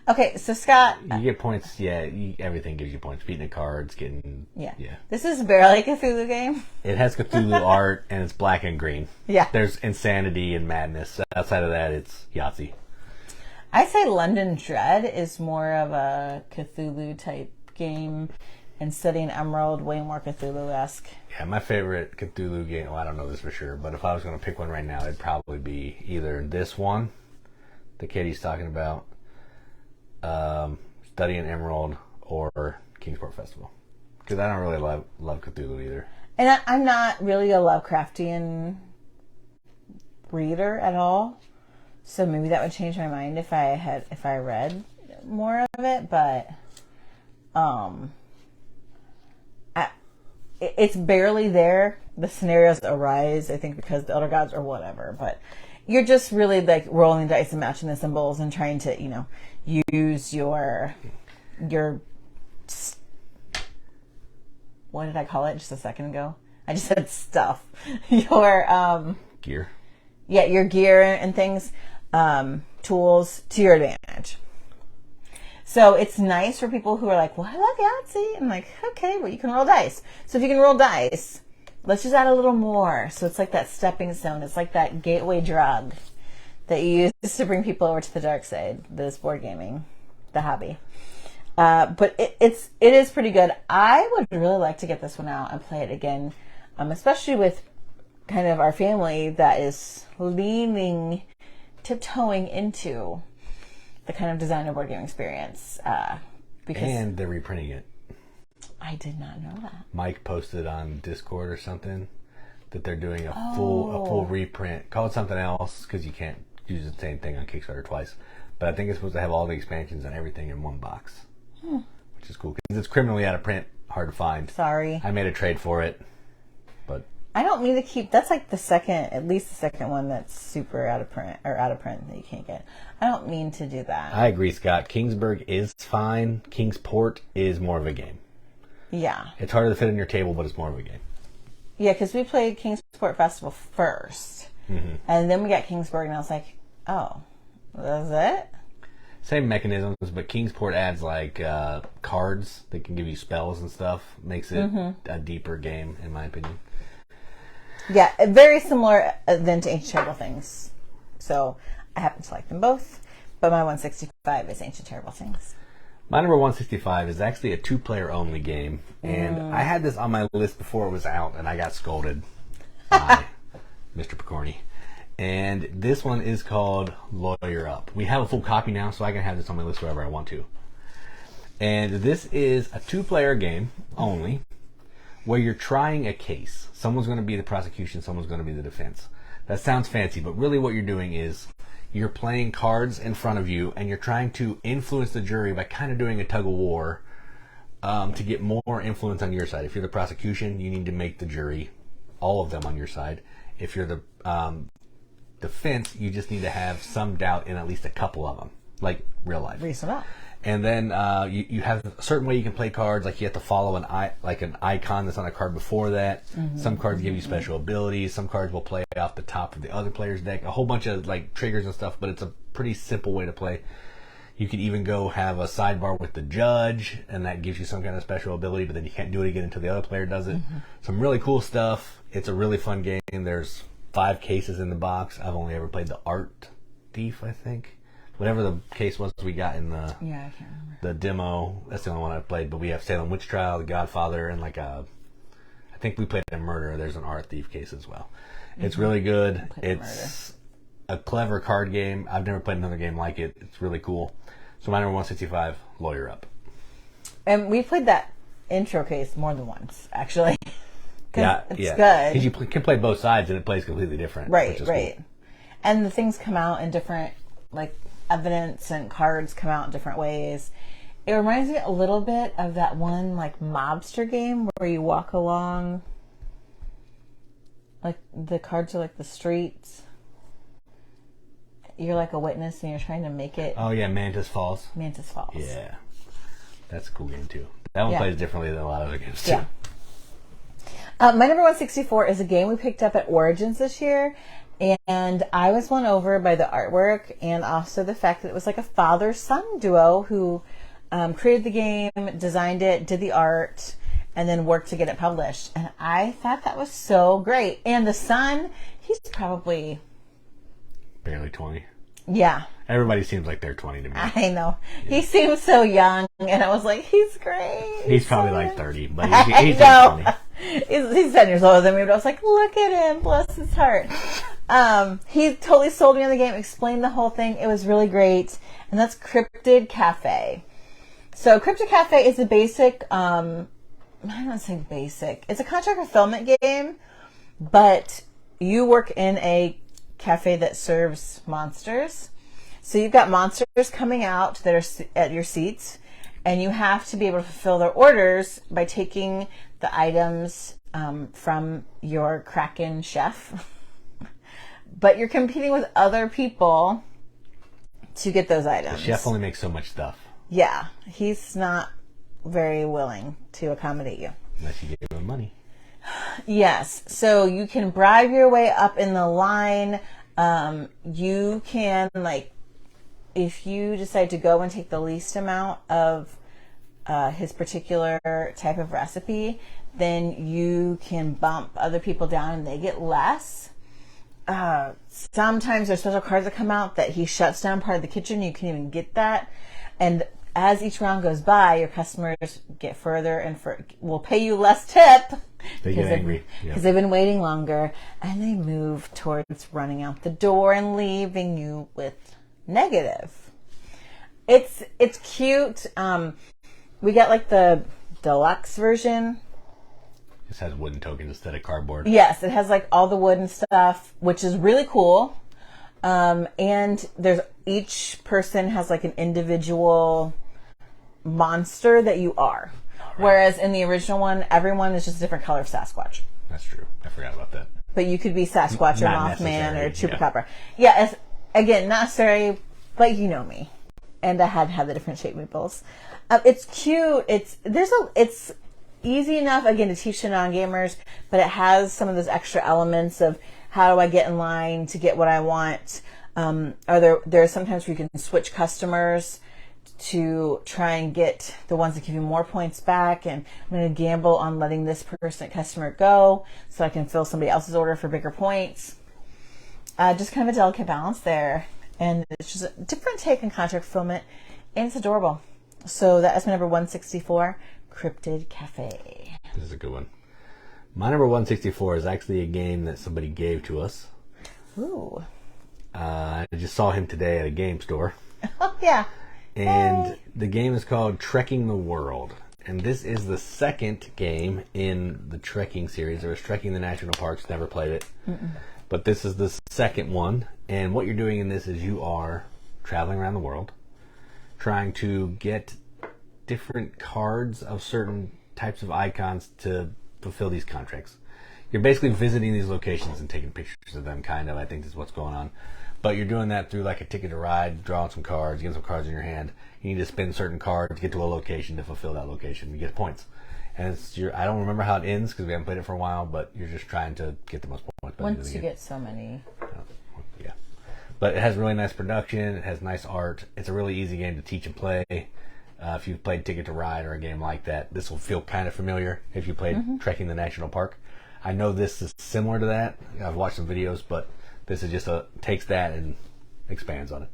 Okay, so Scott... You get points, yeah. Everything gives you points. Beating the cards, getting... Yeah. This is barely a Cthulhu game. It has Cthulhu art, and it's black and green. Yeah. There's insanity and madness. Outside of that, it's Yahtzee. I say London Dread is more of a Cthulhu-type game, and Studying Emerald way more Cthulhu-esque. Yeah, my favorite Cthulhu game... Well, I don't know this for sure, but if I was going to pick one right now, it'd probably be either this one... the kid he's talking about, Studying Emerald, or Kingsport Festival. Because I don't really love Cthulhu either. And I'm not really a Lovecraftian reader at all, so maybe that would change my mind if I read more of it. But it's barely there. The scenarios arise, I think, because the Elder Gods or whatever, but. You're just really like rolling dice and matching the symbols and trying to, use your what did I call it just a second ago? I just said stuff. Your gear. Yeah, your gear and things, tools to your advantage. So it's nice for people who are like, well, I love Yahtzee. I'm like, okay, well, you can roll dice. So if you can roll dice, let's just add a little more. So it's like that stepping stone. It's like that gateway drug that you use to bring people over to the dark side, this board gaming, the hobby. But it is pretty good. I would really like to get this one out and play it again, especially with kind of our family that is tiptoeing into the kind of designer board game experience. And they're reprinting it. I did not know that. Mike posted on Discord or something that they're doing a full reprint. Call it something else because you can't use the same thing on Kickstarter twice. But I think it's supposed to have all the expansions and everything in one box, which is cool because it's criminally out of print, hard to find. Sorry, I made a trade for it, but I don't mean to keep. That's like at least the second one that's super out of print that you can't get. I don't mean to do that. I agree, Scott. Kingsburg is fine. Kingsport is more of a game. Yeah. It's harder to fit on your table, but it's more of a game. Yeah, because we played Kingsport Festival first. Mm-hmm. And then we got Kingsburg, and I was like, oh, that's it? Same mechanisms, but Kingsport adds like cards that can give you spells and stuff. Makes it a deeper game, in my opinion. Yeah, very similar then to Ancient Terrible Things. So I happen to like them both, but my 165 is Ancient Terrible Things. My number 165 is actually a 2-player only game, and I had this on my list before it was out, and I got scolded by Mr. Picorni. And this one is called Lawyer Up. We have a full copy now, so I can have this on my list wherever I want to. And this is a 2-player game only, where you're trying a case. Someone's going to be the prosecution, someone's going to be the defense. That sounds fancy, but really what you're doing is you're playing cards in front of you, and you're trying to influence the jury by kind of doing a tug of war to get more influence on your side. If you're the prosecution, you need to make the jury, all of them, on your side. If you're the defense, you just need to have some doubt in at least a couple of them, like real life. Reasonable. And then you have a certain way you can play cards. Like you have to follow an icon that's on a card before that. Some cards give you special abilities. Some cards will play off the top of the other player's deck. A whole bunch of like triggers and stuff. But it's a pretty simple way to play. You could even go have a sidebar with the judge, and that gives you some kind of special ability. But then you can't do it again until the other player does it. Some really cool stuff. It's a really fun game. There's 5 cases in the box. I've only ever played the Art Thief, I think. Whatever the case was we got in the I can't remember. the demo, that's the only one I played. But we have Salem Witch Trial, The Godfather, and I think we played a Murder. There's an Art Thief case as well. It's really good. It's a clever card game. I've never played another game like it. It's really cool. So my number 165, Lawyer Up. And we played that intro case more than once, actually. It's good. Because you can play both sides, and it plays completely different. Right, which is right. cool. And the things come out in different, like, evidence and cards come out in different ways. It reminds me a little bit of that one, like, mobster game where you walk along, like, the cards are like the streets. You're like a witness and you're trying to make it. Oh, yeah, Mantis Falls. Mantis Falls. Yeah. That's a cool game, too. That one plays differently than a lot of other games, too. Yeah. My number 164 is a game we picked up at Origins this year, and I was won over by the artwork and also the fact that it was like a father-son duo who created the game, designed it, did the art, and then worked to get it published. And I thought that was so great. And the son, he's probably... barely 20. Yeah. Everybody seems like they're 20 to me. I know. Yeah. He seems so young, and I was like, he's great. He's probably like 30, but he's 20. He's 10 years older than me, but I was like, look at him, bless his heart. He totally sold me on the game, explained the whole thing. It was really great. And that's Cryptid Cafe. So Cryptid Cafe is a basic, I don't want to say basic. It's a contract fulfillment game, but you work in a cafe that serves monsters. So you've got monsters coming out that are at your seats, and you have to be able to fulfill their orders by taking the items from your Kraken chef. But you're competing with other people to get those items. The chef only makes so much stuff. Yeah, he's not very willing to accommodate you. Unless you give him money. Yes, so you can bribe your way up in the line. You can, like, if you decide to go and take the least amount of his particular type of recipe, then you can bump other people down and they get less. Sometimes there's special cards that come out that he shuts down part of the kitchen. You can't even get that. And as each round goes by, your customers get further and will pay you less tip. They get angry. Because they've been waiting longer. And they move towards running out the door and leaving you with negative. It's cute. We got like the deluxe version. This has wooden tokens instead of cardboard. Yes, it has like all the wooden stuff, which is really cool. And each person has like an individual monster that you are. Right. Whereas in the original one, everyone is just a different color of Sasquatch. That's true. I forgot about that. But you could be Sasquatch or Mothman or Chupacabra. Yeah, it's, again, not necessary, but you know me. And I had to have the different shape meeples. It's cute. It's easy enough, again, to teach to non-gamers, but it has some of those extra elements of how do I get in line to get what I want. There are sometimes where you can switch customers to try and get the ones that give you more points back, and I'm going to gamble on letting this customer go so I can fill somebody else's order for bigger points. Just kind of a delicate balance there, and it's just a different take on contract fulfillment, and it's adorable. So that is my number 164, Cryptid Cafe. This is a good one. My number 164 is actually a game that somebody gave to us. Ooh. I just saw him today at a game store. Oh, yeah. And Yay. the game is called Trekking the World. And this is the second game in the trekking series. There was Trekking the National Parks, never played it. Mm-mm. But this is the second one. And what you're doing in this is you are traveling around the world, trying to get different cards of certain types of icons to fulfill these contracts. You're basically visiting these locations and taking pictures of them, kind of, I think is what's going on. But you're doing that through like a ticket to ride, drawing some cards, getting some cards in your hand. You need to spend certain cards to get to a location to fulfill that location. You get points. And I don't remember how it ends because we haven't played it for a while, but you're just trying to get the most points. Once you get so many. Yeah. But it has really nice production. It has nice art. It's a really easy game to teach and play. If you've played Ticket to Ride or a game like that, this will feel kind of familiar if you played Trekking the National Park. I know this is similar to that. I've watched some videos, but this is just takes that and expands on it.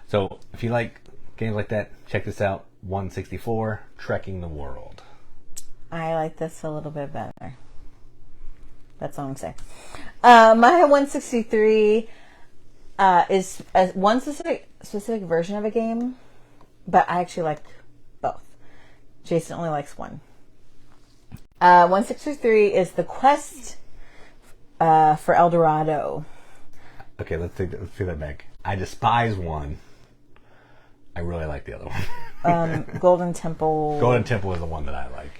So if you like games like that, check this out. 164, Trekking the World. I like this a little bit better. That's all I'm saying. My 163 is one specific version of a game, but I actually like both. Jason only likes one. 163 is the quest for El Dorado. Okay, let's take that back. I despise one. I really like the other one. Golden Temple. Golden Temple is the one that I like.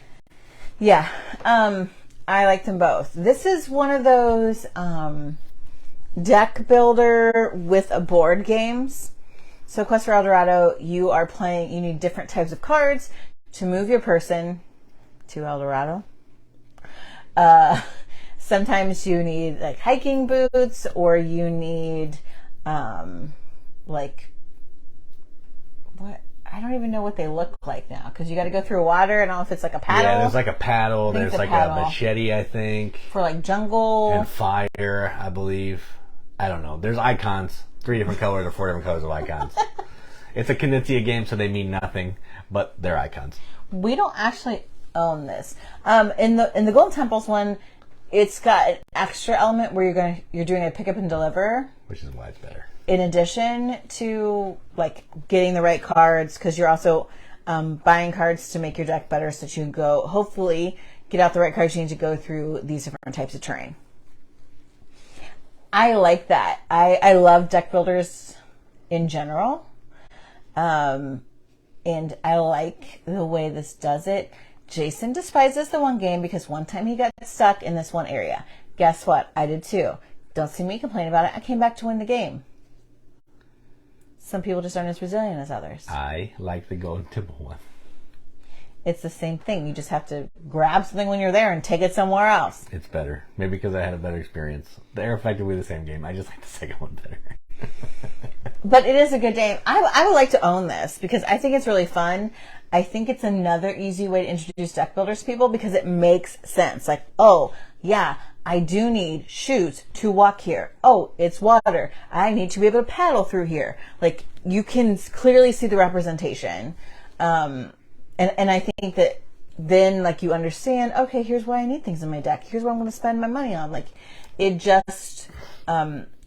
Yeah. I like them both. This is one of those deck builder with a board games. So Quest for El Dorado, you need different types of cards to move your person to El Dorado. Sometimes you need like hiking boots, or you need like what? I don't even know what they look like now because you got to go through water. I don't know if it's like a paddle. Yeah, there's like a paddle. There's like a machete, I think. For like jungle. And fire, I believe. I don't know. There's icons. 3 different colors or 4 different colors of icons. It's a Knizia game, so they mean nothing, but they're icons. We don't actually own this. In the Golden Temples one, it's got an extra element where you're doing a pick up and deliver, which is why it's better. In addition to like getting the right cards, because you're also buying cards to make your deck better, so that you can go hopefully get out the right cards you need to go through these different types of terrain. I like that. I love deck builders in general, and I like the way this does it. Jason despises the one game because one time he got stuck in this one area. Guess what? I did too. Don't see me complain about it. I came back to win the game. Some people just aren't as resilient as others. I like the Golden Temple one. It's the same thing. You just have to grab something when you're there and take it somewhere else. It's better. Maybe because I had a better experience. They're effectively the same game. I just like the second one better. But it is a good game. I would like to own this because I think it's really fun. I think it's another easy way to introduce deck builders to people because it makes sense. Like, oh, yeah, I do need shoes to walk here. Oh, it's water. I need to be able to paddle through here. Like, you can clearly see the representation. And I think that then, like, you understand, okay, here's why I need things in my deck. Here's what I'm going to spend my money on. Like, it just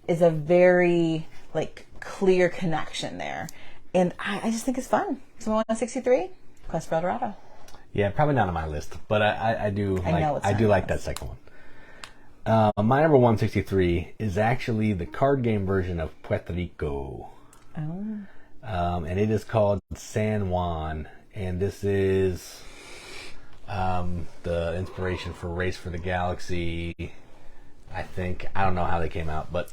is a very, like, clear connection there. And I just think it's fun. So 163, Quest for El Dorado. Yeah, probably not on my list, but I do like that second one. My number 163 is actually the card game version of Puerto Rico. Oh. And it is called San Juan. And this is the inspiration for Race for the Galaxy. I think. I don't know how they came out, but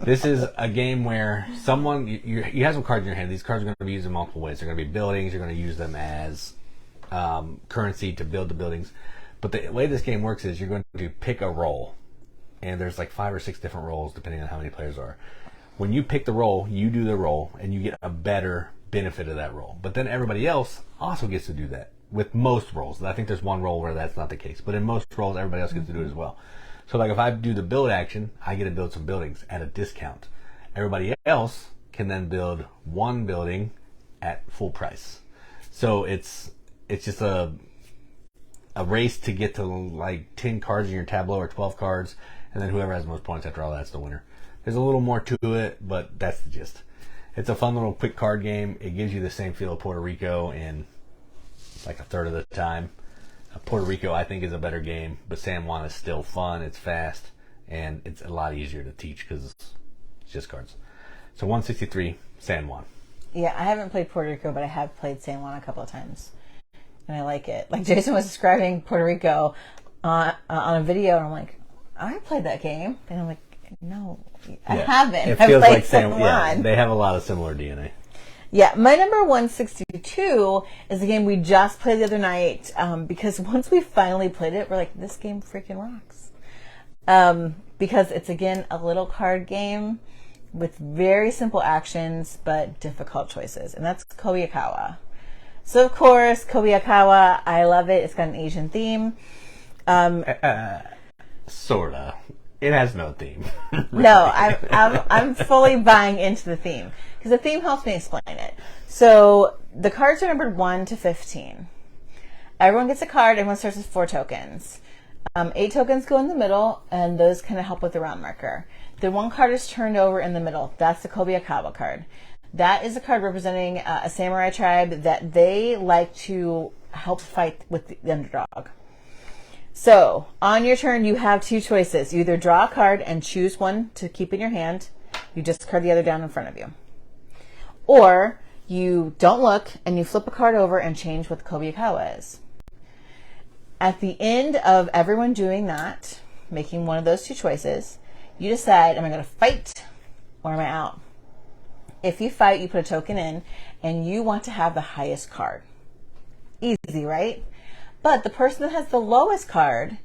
this is a game where you have some cards in your hand. These cards are going to be used in multiple ways. They're going to be buildings. You're going to use them as currency to build the buildings. But the way this game works is you're going to pick a role. And there's like 5 or 6 different roles depending on how many players are. When you pick the roll, you do the roll, and you get a better benefit of that roll. But then everybody else also gets to do that with most rolls. I think there's one roll where that's not the case, but in most rolls, everybody else gets to do it as well. So like if I do the build action, I get to build some buildings at a discount. Everybody else can then build one building at full price. So it's just a race to get to like 10 cards in your tableau or 12 cards, and then whoever has the most points after all, that's the winner. There's a little more to it, but that's the gist. It's a fun little quick card game. It gives you the same feel of Puerto Rico in like a third of the time. Puerto Rico, I think, is a better game, but San Juan is still fun. It's fast, and it's a lot easier to teach because it's just cards. So 163, San Juan. Yeah, I haven't played Puerto Rico, but I have played San Juan a couple of times, and I like it. Like Jason was describing Puerto Rico on a video, and I'm like, I played that game, and I'm like, no, I haven't. It I've feels played like San Juan. Yeah, they have a lot of similar DNA. Yeah, my number 162 is a game we just played the other night because once we finally played it, we're like, this game freaking rocks. Because it's, again, a little card game with very simple actions but difficult choices, and that's Kobayakawa. So, of course, Kobayakawa, I love it. It's got an Asian theme. Sorta. It has no theme. No, I'm fully buying into the theme because the theme helps me explain it. So the cards are numbered 1 to 15. Everyone gets a card. Everyone starts with 4 tokens. 8 tokens go in the middle, and those kind of help with the round marker. The one card is turned over in the middle. That's the Kobayakawa card. That is a card representing a samurai tribe that they like to help fight with the underdog. So, on your turn, you have 2 choices. You either draw a card and choose one to keep in your hand. You discard the other down in front of you. Or, you don't look and you flip a card over and change what the Kobayakawa is. At the end of everyone doing that, making one of those 2 choices, you decide, am I going to fight or am I out? If you fight, you put a token in and you want to have the highest card. Easy, right? But the person that has the lowest card,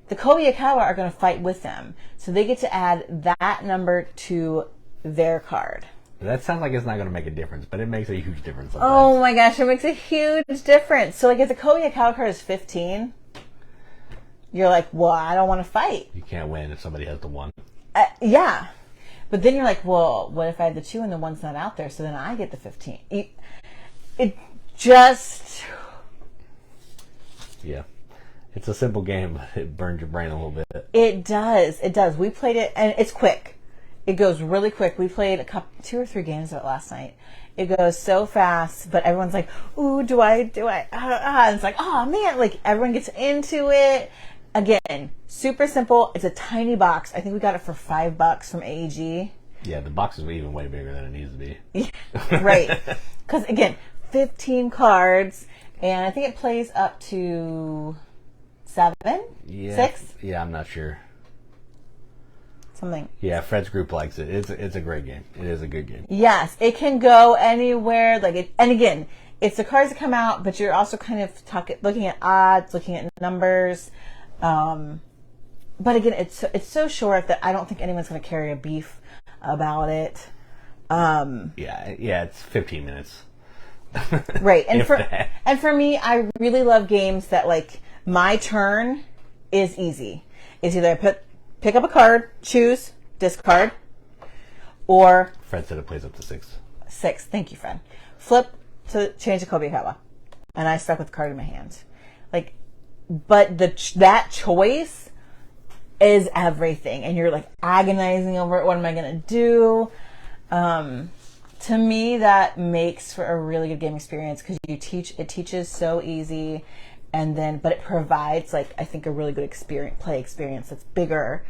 the Kobayakawa are going to fight with them. So they get to add that number to their card. That sounds like it's not going to make a difference, but it makes a huge difference sometimes. Oh my gosh, it makes a huge difference. So like if the Kobayakawa card is 15, you're like, well, I don't want to fight. You can't win if somebody has the 1. Yeah. But then you're like, well, what if I have the 2 and the 1's not out there? So then I get the 15. It just... Yeah. It's a simple game, but it burns your brain a little bit. It does. It does. We played it, and it's quick. It goes really quick. We played 2 or 3 games of it last night. It goes so fast, but everyone's like, ooh, do I? And it's like, oh, man. Like, everyone gets into it. Again, super simple. It's a tiny box. I think we got it for $5 from AEG. Yeah, the box is even way bigger than it needs to be. Yeah, right. Because, again, 15 cards. And I think it plays up to 7? Yeah, 6? Yeah, I'm not sure. Something. Yeah, Fred's group likes it. It's a great game. It is a good game. Yes, it can go anywhere. And again, it's the cards that come out, but you're also kind of looking at odds, looking at numbers. But again, it's so short that I don't think anyone's going to carry a beef about it. Yeah, it's 15 minutes. Right. And for me, I really love games that like my turn is easy. It's either I pick up a card, choose, discard, or Fred said it plays up to 6. 6. Thank you, Fred. Flip to change to Kobayakawa. And I stuck with the card in my hand. Like, but that choice is everything. And you're like agonizing over it. What am I going to do? To me, that makes for a really good game experience because it teaches so easy, but it provides like I think a really good play experience that's bigger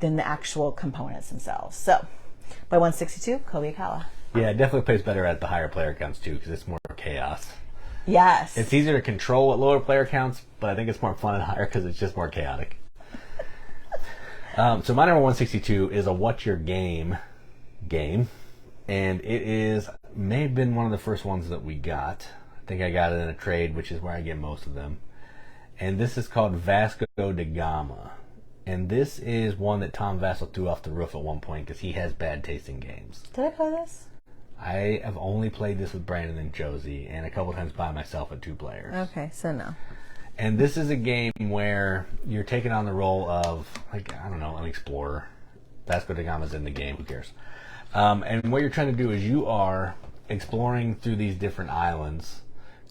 than the actual components themselves. So, by 162, Kobayakawa. Yeah, it definitely plays better at the higher player counts too because it's more chaos. Yes, it's easier to control at lower player counts, but I think it's more fun at higher because it's just more chaotic. So my number 162 is a What's Your Game, and it may have been one of the first ones that we got. I think I got it in a trade, which is where I get most of them. And this is called Vasco da Gama. And this is one that Tom Vassell threw off the roof at one point because he has bad taste in games. Did I play this? I have only played this with Brandon and Josie, and a couple times by myself at 2 players. Okay, so no. And this is a game where you're taking on the role of, like, I don't know, an explorer. Vasco da Gama's in the game, who cares? And what you're trying to do is you are exploring through these different islands,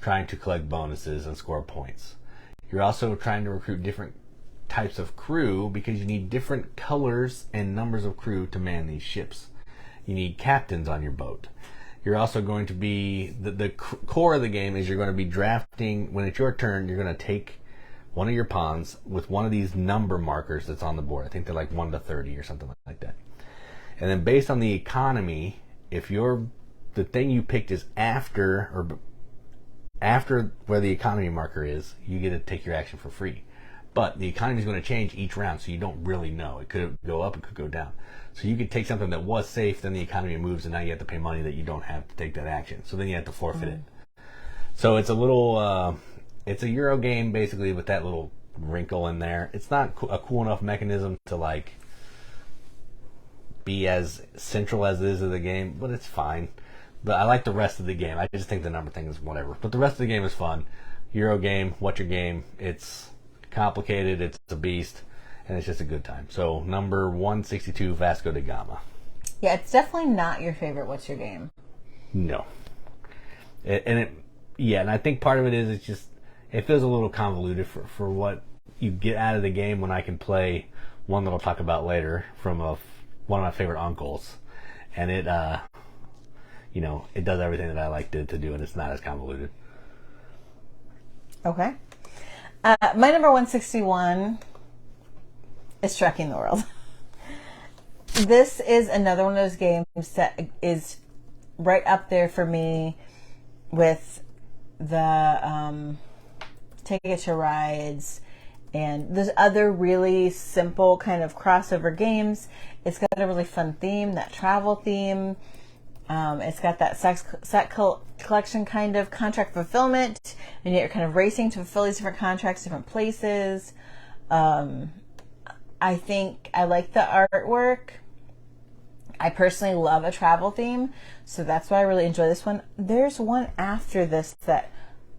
trying to collect bonuses and score points. You're also trying to recruit different types of crew because you need different colors and numbers of crew to man these ships. You need captains on your boat. You're also going to be, the core of the game is you're going to be drafting, when it's your turn, you're going to take one of your pawns with one of these number markers that's on the board. I think they're like 1 to 30 or something like that. And then based on the economy, if the thing you picked is after where the economy marker is, you get to take your action for free. But the economy is going to change each round, so you don't really know. It could go up, it could go down. So you could take something that was safe, then the economy moves, and now you have to pay money that you don't have to take that action. So then you have to forfeit it. So it's a little, it's a Euro game basically with that little wrinkle in there. It's not a cool enough mechanism to like be as central as it is of the game, but it's fine. But I like the rest of the game. I just think the number thing is whatever. But the rest of the game is fun. Euro game, what's your game? It's complicated, it's a beast, and it's just a good time. So number 162, Vasco da Gama. Yeah, it's definitely not your favorite What's Your Game. No. And I think part of it is it's just, it feels a little convoluted for what you get out of the game when I can play one that I'll talk about later from one of my favorite uncles. And it, it does everything that I like to do, and it's not as convoluted. Okay. My number 161 is Trekking the World. This is another one of those games that is right up there for me with the Ticket to Rides and those other really simple kind of crossover games. It's got a really fun theme, that travel theme. It's got that set collection kind of contract fulfillment, and yet you're kind of racing to fulfill these different contracts, different places. I think I like the artwork. I personally love a travel theme, so that's why I really enjoy this one. There's one after this that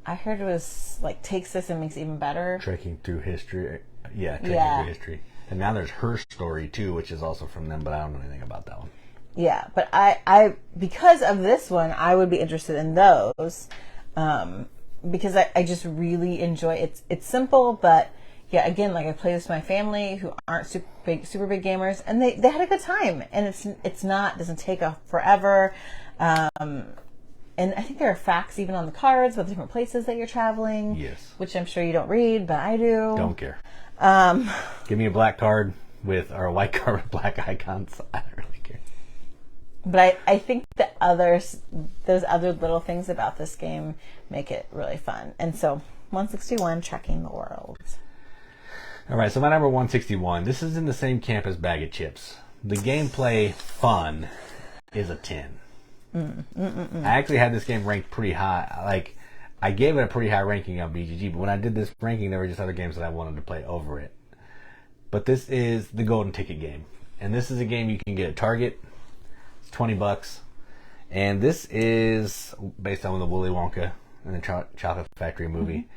I heard was like takes this and makes it even better. Trekking Through History. Yeah, Through History. And now there's Her Story too, which is also from them, but I don't know anything about that one. Yeah, but I because of this one, I would be interested in those, because I just really enjoy it. It's simple, but yeah, again, like I play this with my family who aren't super big gamers, and they had a good time, and doesn't take off forever, and I think there are facts even on the cards about different places that you're traveling. Yes, which I'm sure you don't read, but I do. Don't care. Give me a black card or a white card with black icons. I don't really care. But I think those other little things about this game make it really fun. And so 161, Trekking the World. All right, so my number 161. This is in the same camp as Bag of Chips. The gameplay fun is a 10. I actually had this game ranked pretty high. Like, I gave it a pretty high ranking on BGG, but when I did this ranking, there were just other games that I wanted to play over it. But this is the Golden Ticket game. And this is a game you can get at Target. $20, and this is based on the Willy Wonka and the Chocolate Factory movie.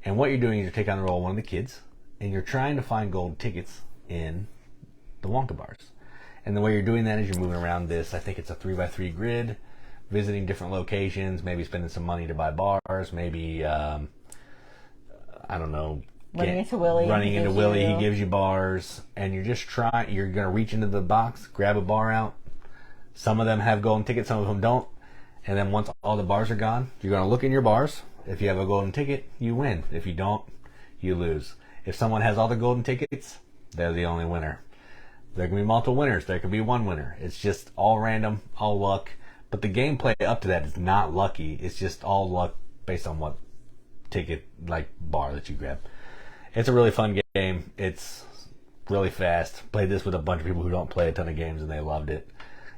And what you're doing is you're taking on the role of one of the kids, and you're trying to find golden tickets in the Wonka bars. And the way you're doing that is you're moving around this, I think it's a 3x3 grid, visiting different locations, maybe spending some money to buy bars, maybe I don't know, running into Willy, he gives you bars, and you're just you're going to reach into the box, grab a bar out. Some of them have golden tickets, some of them don't. And then once all the bars are gone, you're going to look in your bars. If you have a golden ticket, you win. If you don't, you lose. If someone has all the golden tickets, they're the only winner. There can be multiple winners. There could be one winner. It's just all random, all luck. But the gameplay up to that is not lucky. It's just all luck based on what ticket, like, bar that you grab. It's a really fun game. It's really fast. Played this with a bunch of people who don't play a ton of games, and they loved it.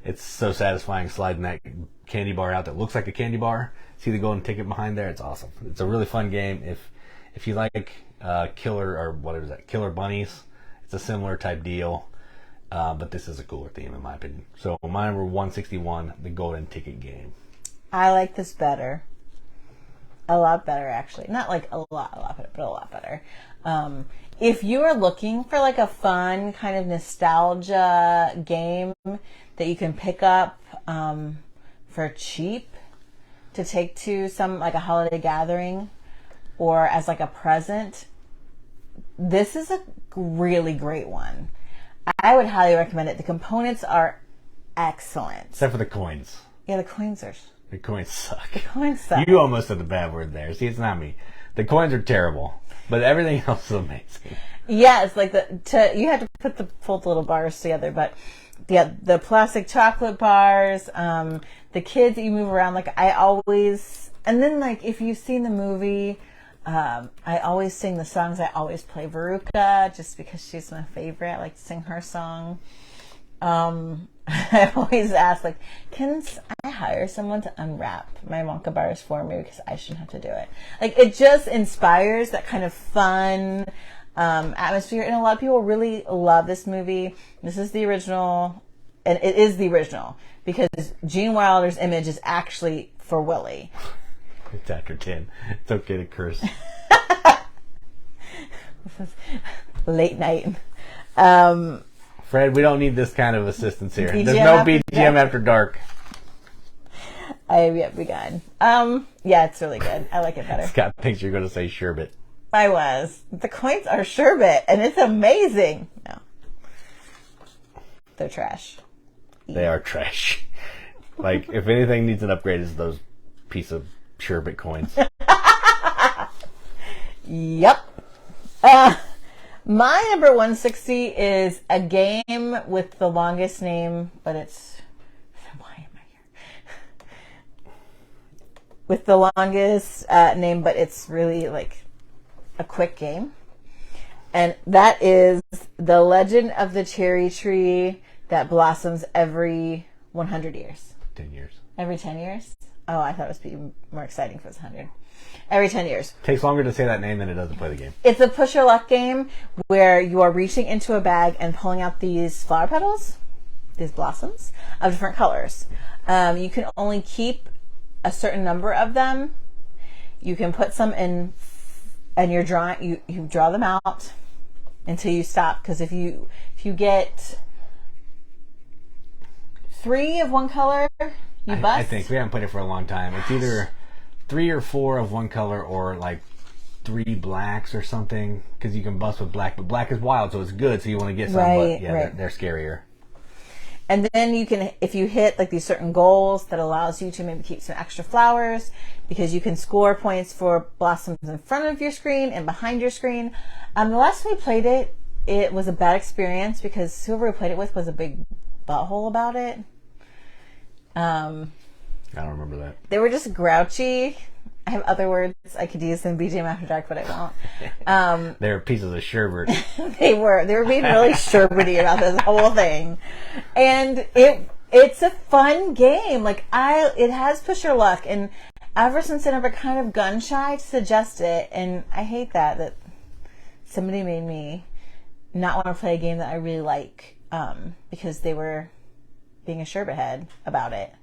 It's so satisfying sliding that candy bar out that looks like a candy bar. See the golden ticket behind there? It's awesome. It's a really fun game. If you like killer bunnies It's a similar type deal, but this is a cooler theme in my opinion. So my number 161, the Golden Ticket game. I like this better. A lot better, actually. Not like a lot better, but a lot better. If you are looking for like a fun kind of nostalgia game that you can pick up for cheap to take to some like a holiday gathering or as like a present, this is a really great one. I would highly recommend it. The components are excellent. Except for the coins. Yeah, the coins are... The coins suck. The coins suck. You almost said the bad word there. See, it's not me. The coins are terrible, but everything else is amazing. Yes, like you have to put the full little bars together, but yeah, the plastic chocolate bars, the kids that you move around. Like I always, and then like if you've seen the movie, I always sing the songs. I always play Veruca just because she's my favorite. I like to sing her song. I always ask, like, can I hire someone to unwrap my Wonka bars for me because I shouldn't have to do it. Like, it just inspires that kind of fun atmosphere, and a lot of people really love this movie. This is the original, and it is the original because Gene Wilder's image is actually for Willie. It's after 10. It's okay to curse. This is late night. Fred, we don't need this kind of assistance here. BGM There's no after BGM after dark. I have yet begun. Yeah, it's really good. I like it better. Scott thinks you're going to say sherbet. I was. The coins are sherbet, and it's amazing. No. They're trash. They are trash. Like, if anything needs an upgrade, it's those piece of sherbet coins. Yep. My number 160 is a game with the longest name, but it's... Why am I here? With the longest name, but it's really like a quick game. And that is The Legend of the Cherry Tree that blossoms every 100 years. 10 years. Every 10 years? Oh, I thought it was more exciting if it was 100. Every 10 years. Takes longer to say that name than it does to play the game. It's a push your luck game where you are reaching into a bag and pulling out these flower petals, these blossoms of different colors. You can only keep a certain number of them. You can put some in, and you're drawing. You draw them out until you stop. Because if you get 3 of one color, you bust. I think we haven't played it for a long time. It's either 3 or 4 of one color, or like 3 blacks or something, because you can bust with black, but black is wild, so it's good, so you want to get some, right, but yeah, right. They're scarier. And then you can, if you hit like these certain goals, that allows you to maybe keep some extra flowers, because you can score points for blossoms in front of your screen and behind your screen. The last time we played it, it was a bad experience because whoever we played it with was a big butthole about it. I don't remember that. They were just grouchy. I have other words I could use than BGM After Dark, but I won't. They're pieces of sherbet. They were being really sherbety about this whole thing. And it's a fun game. Like it has push your luck, and ever since then I've been kind of gun shy to suggest it, and I hate that somebody made me not want to play a game that I really like, because they were being a sherbet head about it.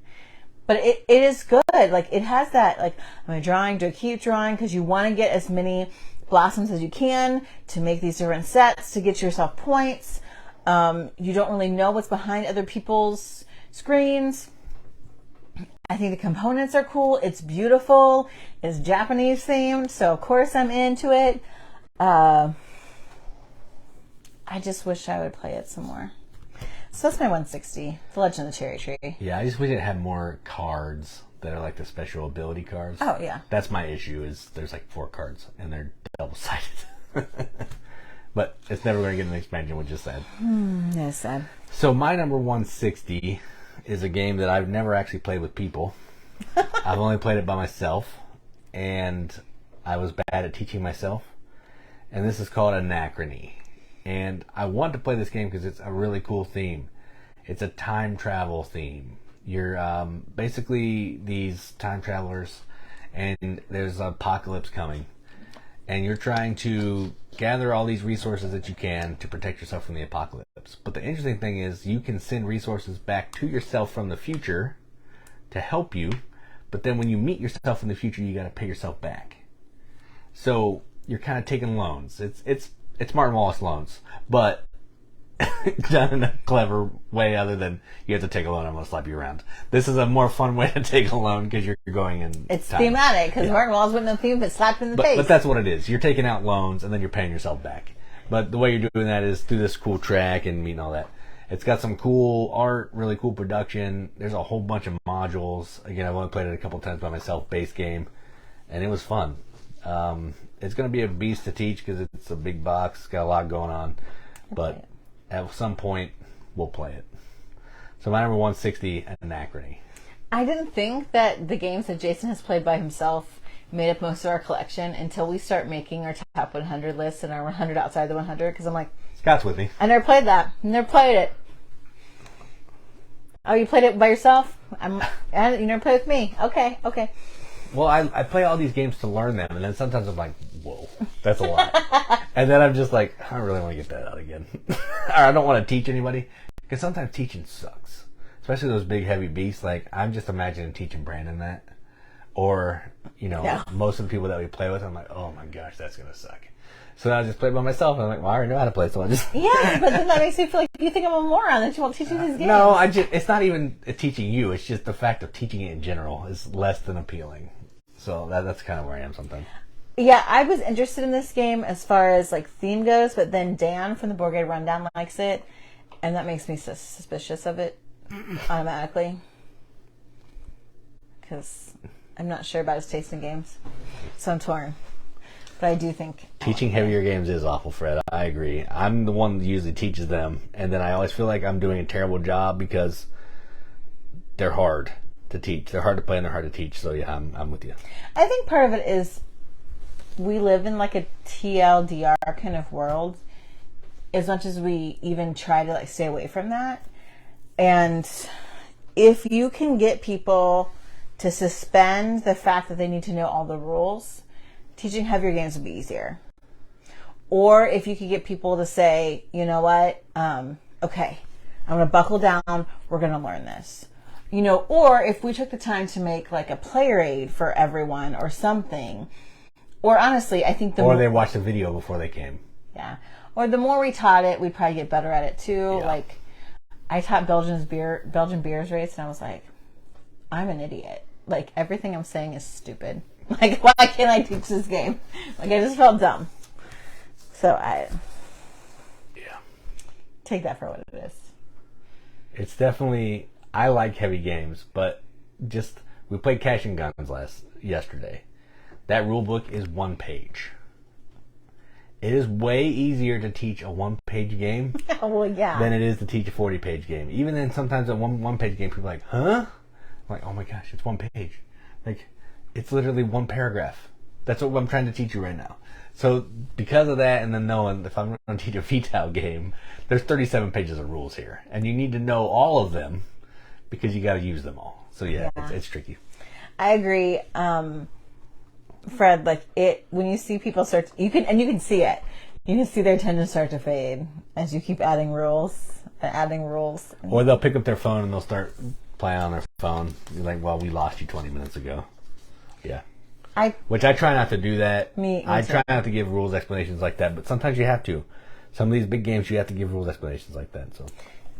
But it is good. Like, it has that, like, am I drawing? Do I keep drawing? Because you want to get as many blossoms as you can to make these different sets to get yourself points. You don't really know what's behind other people's screens. I think the components are cool. It's beautiful. It's Japanese themed, so of course I'm into it. I just wish I would play it some more. So that's my 160, The Legend of the Cherry Tree. Yeah, I just wish it had more cards that are like the special ability cards. Oh, yeah. That's my issue, is there's like 4 cards, and they're double-sided. But it's never going to get an expansion, which is sad. That's sad. So my number 160 is a game that I've never actually played with people. I've only played it by myself, and I was bad at teaching myself. And this is called Anachrony. And I want to play this game because it's a really cool theme. It's a time travel theme. You're basically these time travelers, and there's an apocalypse coming. and you're trying to gather all these resources that you can to protect yourself from the apocalypse. But the interesting thing is you can send resources back to yourself from the future to help you, but then when you meet yourself in the future, you got to pay yourself back. So you're kind of taking loans. It's Martin Wallace loans, but done in a clever way other than you have to take a loan, I'm going to slap you around. This is a more fun way to take a loan because you're going in It's time. thematic because Martin Wallace wouldn't have theme but slapped in the face. But that's what it is. You're taking out loans and then you're paying yourself back. But the way you're doing that is through this cool track and meeting all that. It's got some cool art, really cool production. There's a whole bunch of modules. Again, I've only played it a couple times by myself, base game, and it was fun. It's going to be a beast to teach because it's a big box. It's got a lot going on. But at some point, we'll play it. So my number 160, Anachrony. I didn't think that the games that Jason has played by himself made up most of our collection until we start making our top 100 lists and our 100 outside the 100. Because I'm like, Scott's with me. I never played that. Never played it. Oh, you played it by yourself? You never played with me. Okay. Well, I play all these games to learn them, and then sometimes I'm like, whoa, that's a lot. And then I'm just like, I don't really want to get that out again. Or I don't want to teach anybody. Because sometimes teaching sucks. Especially those big, heavy beasts. Like, I'm just imagining teaching Brandon that. Or, most of the people that we play with, I'm like, oh my gosh, that's going to suck. So I just play by myself, and I'm like, well, I already know how to play, so I just... Yeah, but then that makes me feel like you think I'm a moron that you won't teach me these games. No, it's not even teaching you. It's just the fact of teaching it in general is less than appealing. So that's kind of where I am sometimes. Yeah, I was interested in this game as far as like theme goes, but then Dan from the Boardgame Rundown likes it, and that makes me suspicious of it automatically. Because I'm not sure about his taste in games. So I'm torn. But I do think... Teaching heavier games is awful, Fred. I agree. I'm the one that usually teaches them, and then I always feel like I'm doing a terrible job because they're hard to teach. They're hard to play and they're hard to teach. So yeah, I'm with you. I think part of it is we live in like a TLDR kind of world as much as we even try to like stay away from that. And if you can get people to suspend the fact that they need to know all the rules, teaching heavier games would be easier. Or if you could get people to say, you know what, okay, I'm going to buckle down, we're going to learn this. Or if we took the time to make like a player aid for everyone or something. Or honestly, I think Or they watched a video before they came. Yeah. Or the more we taught it, we'd probably get better at it too. Yeah. Like, I taught Belgian beers rates, and I was like, I'm an idiot. Like, everything I'm saying is stupid. Like, why can't I teach this game? Like, I just felt dumb. So take that for what it is. It's definitely... I like heavy games, but we played Cash and Guns yesterday. That rule book is 1 page. It is way easier to teach a 1-page game well, yeah. than it is to teach a 40-page game. Even then, sometimes a one-page game, people are like, huh? I'm like, oh my gosh, it's 1 page. Like, it's literally 1 paragraph. That's what I'm trying to teach you right now. So because of that, and then knowing if I'm going to teach a VTAL game, there's 37 pages of rules here, and you need to know all of them because you got to use them all. So yeah. It's tricky. I agree. Fred, like when you see people start, you can see it. You can see their attention start to fade as you keep adding rules. Or they'll pick up their phone and they'll start playing on their phone. You're like, well, we lost you 20 minutes ago. Yeah. Which I try not to do that. I try not to give rules explanations like that, but sometimes you have to. Some of these big games you have to give rules explanations like that. So.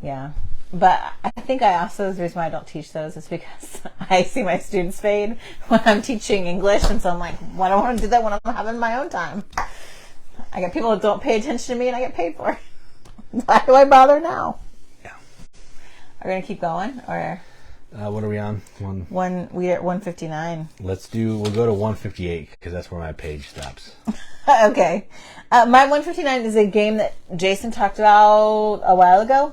Yeah. But I think the reason why I don't teach those is because I see my students fade when I'm teaching English, and so I'm like, well, I don't want to do that when I'm having my own time. I get people that don't pay attention to me, and I get paid for it. Why do I bother now? Yeah. Are we going to keep going? Or what are we on? We're at 159. We'll go to 158, because that's where my page stops. Okay. My 159 is a game that Jason talked about a while ago.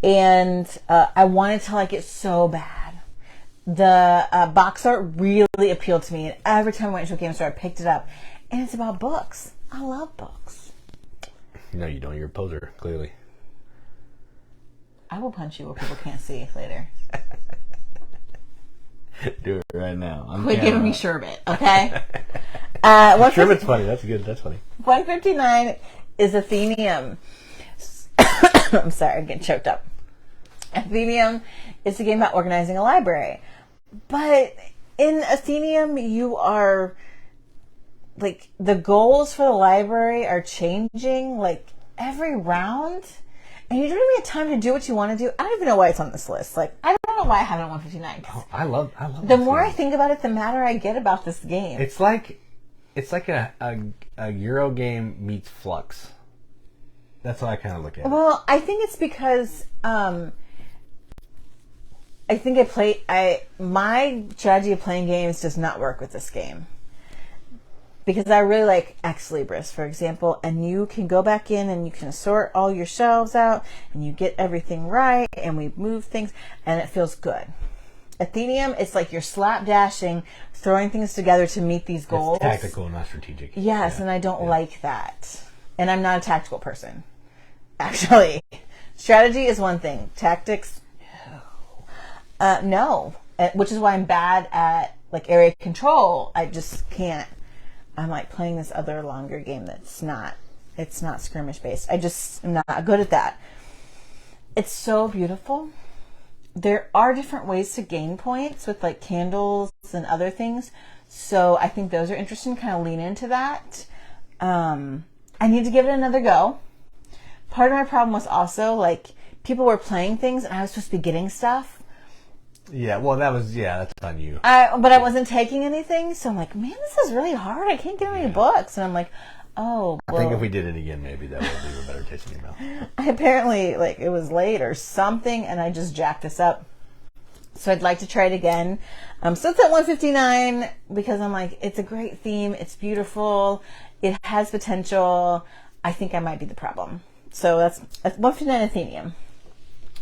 And I wanted to like it so bad. The box art really appealed to me. And every time I went to a game store, I picked it up. And it's about books. I love books. No, you don't. You're a poser, clearly. I will punch you where people can't see later. Do it right now. Quit giving me sherbet, okay? I'm sure it's funny. That's good. That's funny. 159 is Atheneum. I'm sorry, I'm getting choked up. Atheneum is a game about organizing a library. But in Atheneum, you are, like, the goals for the library are changing, like, every round. And you don't even have time to do what you want to do. I don't even know why it's on this list. Like, I don't know why I have it on 159. Oh, I love the more I think about it, the madder I get about this game. It's like a Euro game meets Flux. That's how I kind of look at it. Well, I think it's because I think my strategy of playing games does not work with this game. Because I really like Ex Libris, for example, and you can go back in and you can sort all your shelves out and you get everything right and we move things and it feels good. Atheneum, it's like you're slapdashing, throwing things together to meet these goals. It's tactical, not strategic. Yes, and I don't like that. And I'm not a tactical person. Actually, strategy is one thing. Tactics, no. Which is why I'm bad at like area control. I just can't. I'm like playing this other longer game that's not. It's not skirmish based. I'm not good at that. It's so beautiful. There are different ways to gain points with like candles and other things. So I think those are interesting. Kind of lean into that. I need to give it another go. Part of my problem was also like people were playing things and I was supposed to be getting stuff. Yeah, well, that's on you. But I wasn't taking anything, so I'm like, man, this is really hard. I can't get any books. And I'm like, oh, well. I think if we did it again, maybe that would leave a better taste in your mouth. Apparently, like, it was late or something, and I just jacked this up. So I'd like to try it again. So it's at 159 because I'm like, it's a great theme. It's beautiful. It has potential. I think I might be the problem. So that's 159 Atheneum.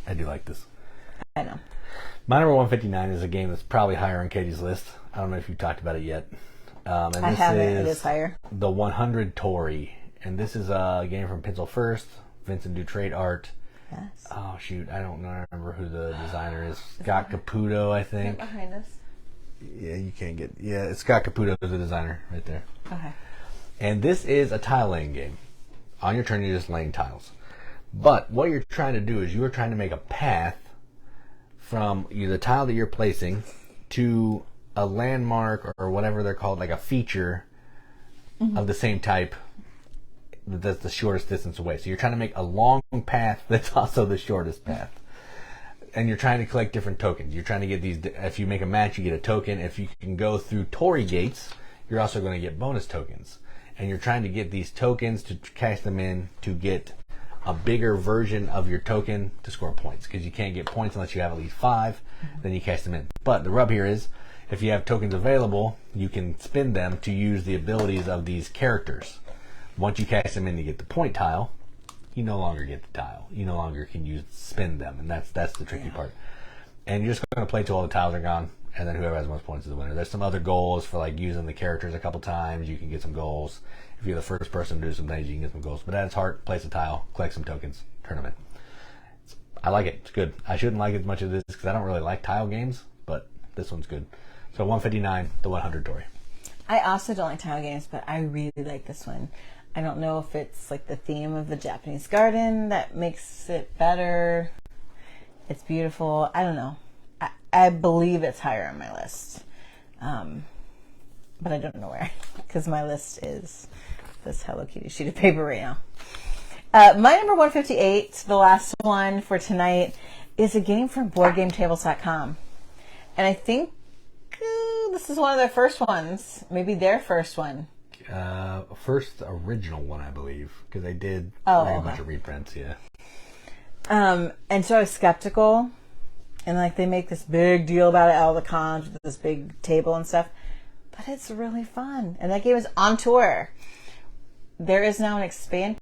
I do like this. I know. My number 159 is a game that's probably higher on Katie's list. I don't know if you've talked about it yet. And I haven't. It is higher. The 100 Torii. And this is a game from Pencil First, Vincent Dutrait art. Yes. Oh, shoot. I don't remember who the designer is. Scott Caputo, I think. Right behind us. Yeah, you can't get... Yeah, it's Scott Caputo is the designer right there. Okay. And this is a tile laying game. On your turn, you're just laying tiles. But what you're trying to do is you are trying to make a path from the tile that you're placing to a landmark or whatever they're called, like a feature of the same type that's the shortest distance away. So you're trying to make a long path that's also the shortest path. And you're trying to collect different tokens. You're trying to get these, if you make a match, you get a token. If you can go through Torii gates, you're also going to get bonus tokens. And you're trying to get these tokens to cash them in to get a bigger version of your token to score points, because you can't get points unless you have at least 5. Then you cash them in. But the rub here is, if you have tokens available, you can spend them to use the abilities of these characters. Once you cash them in to get the point tile, you no longer get the tile. You no longer can spend them, and that's the tricky part. And you're just going to play till all the tiles are gone, and then whoever has the most points is the winner. There's some other goals for like using the characters a couple times. You can get some goals. If you're the first person to do some things, you can get some goals. But at its heart, place a tile, collect some tokens, tournament. I like it. It's good. I shouldn't like it as much as this because I don't really like tile games, but this one's good. So 159, the 100 Torii. I also don't like tile games, but I really like this one. I don't know if it's like the theme of the Japanese garden that makes it better. It's beautiful. I don't know. I believe it's higher on my list. But I don't know where, because my list is this Hello Kitty sheet of paper right now. My number 158, the last one for tonight, is a game from BoardGameTables.com. And I think this is one of their first ones. Maybe their first one. First original one, I believe, because they did a bunch of reprints, yeah. And so I was skeptical, and like they make this big deal about it, all the cons with this big table and stuff, but it's really fun. And that game is on tour. There is now an expansion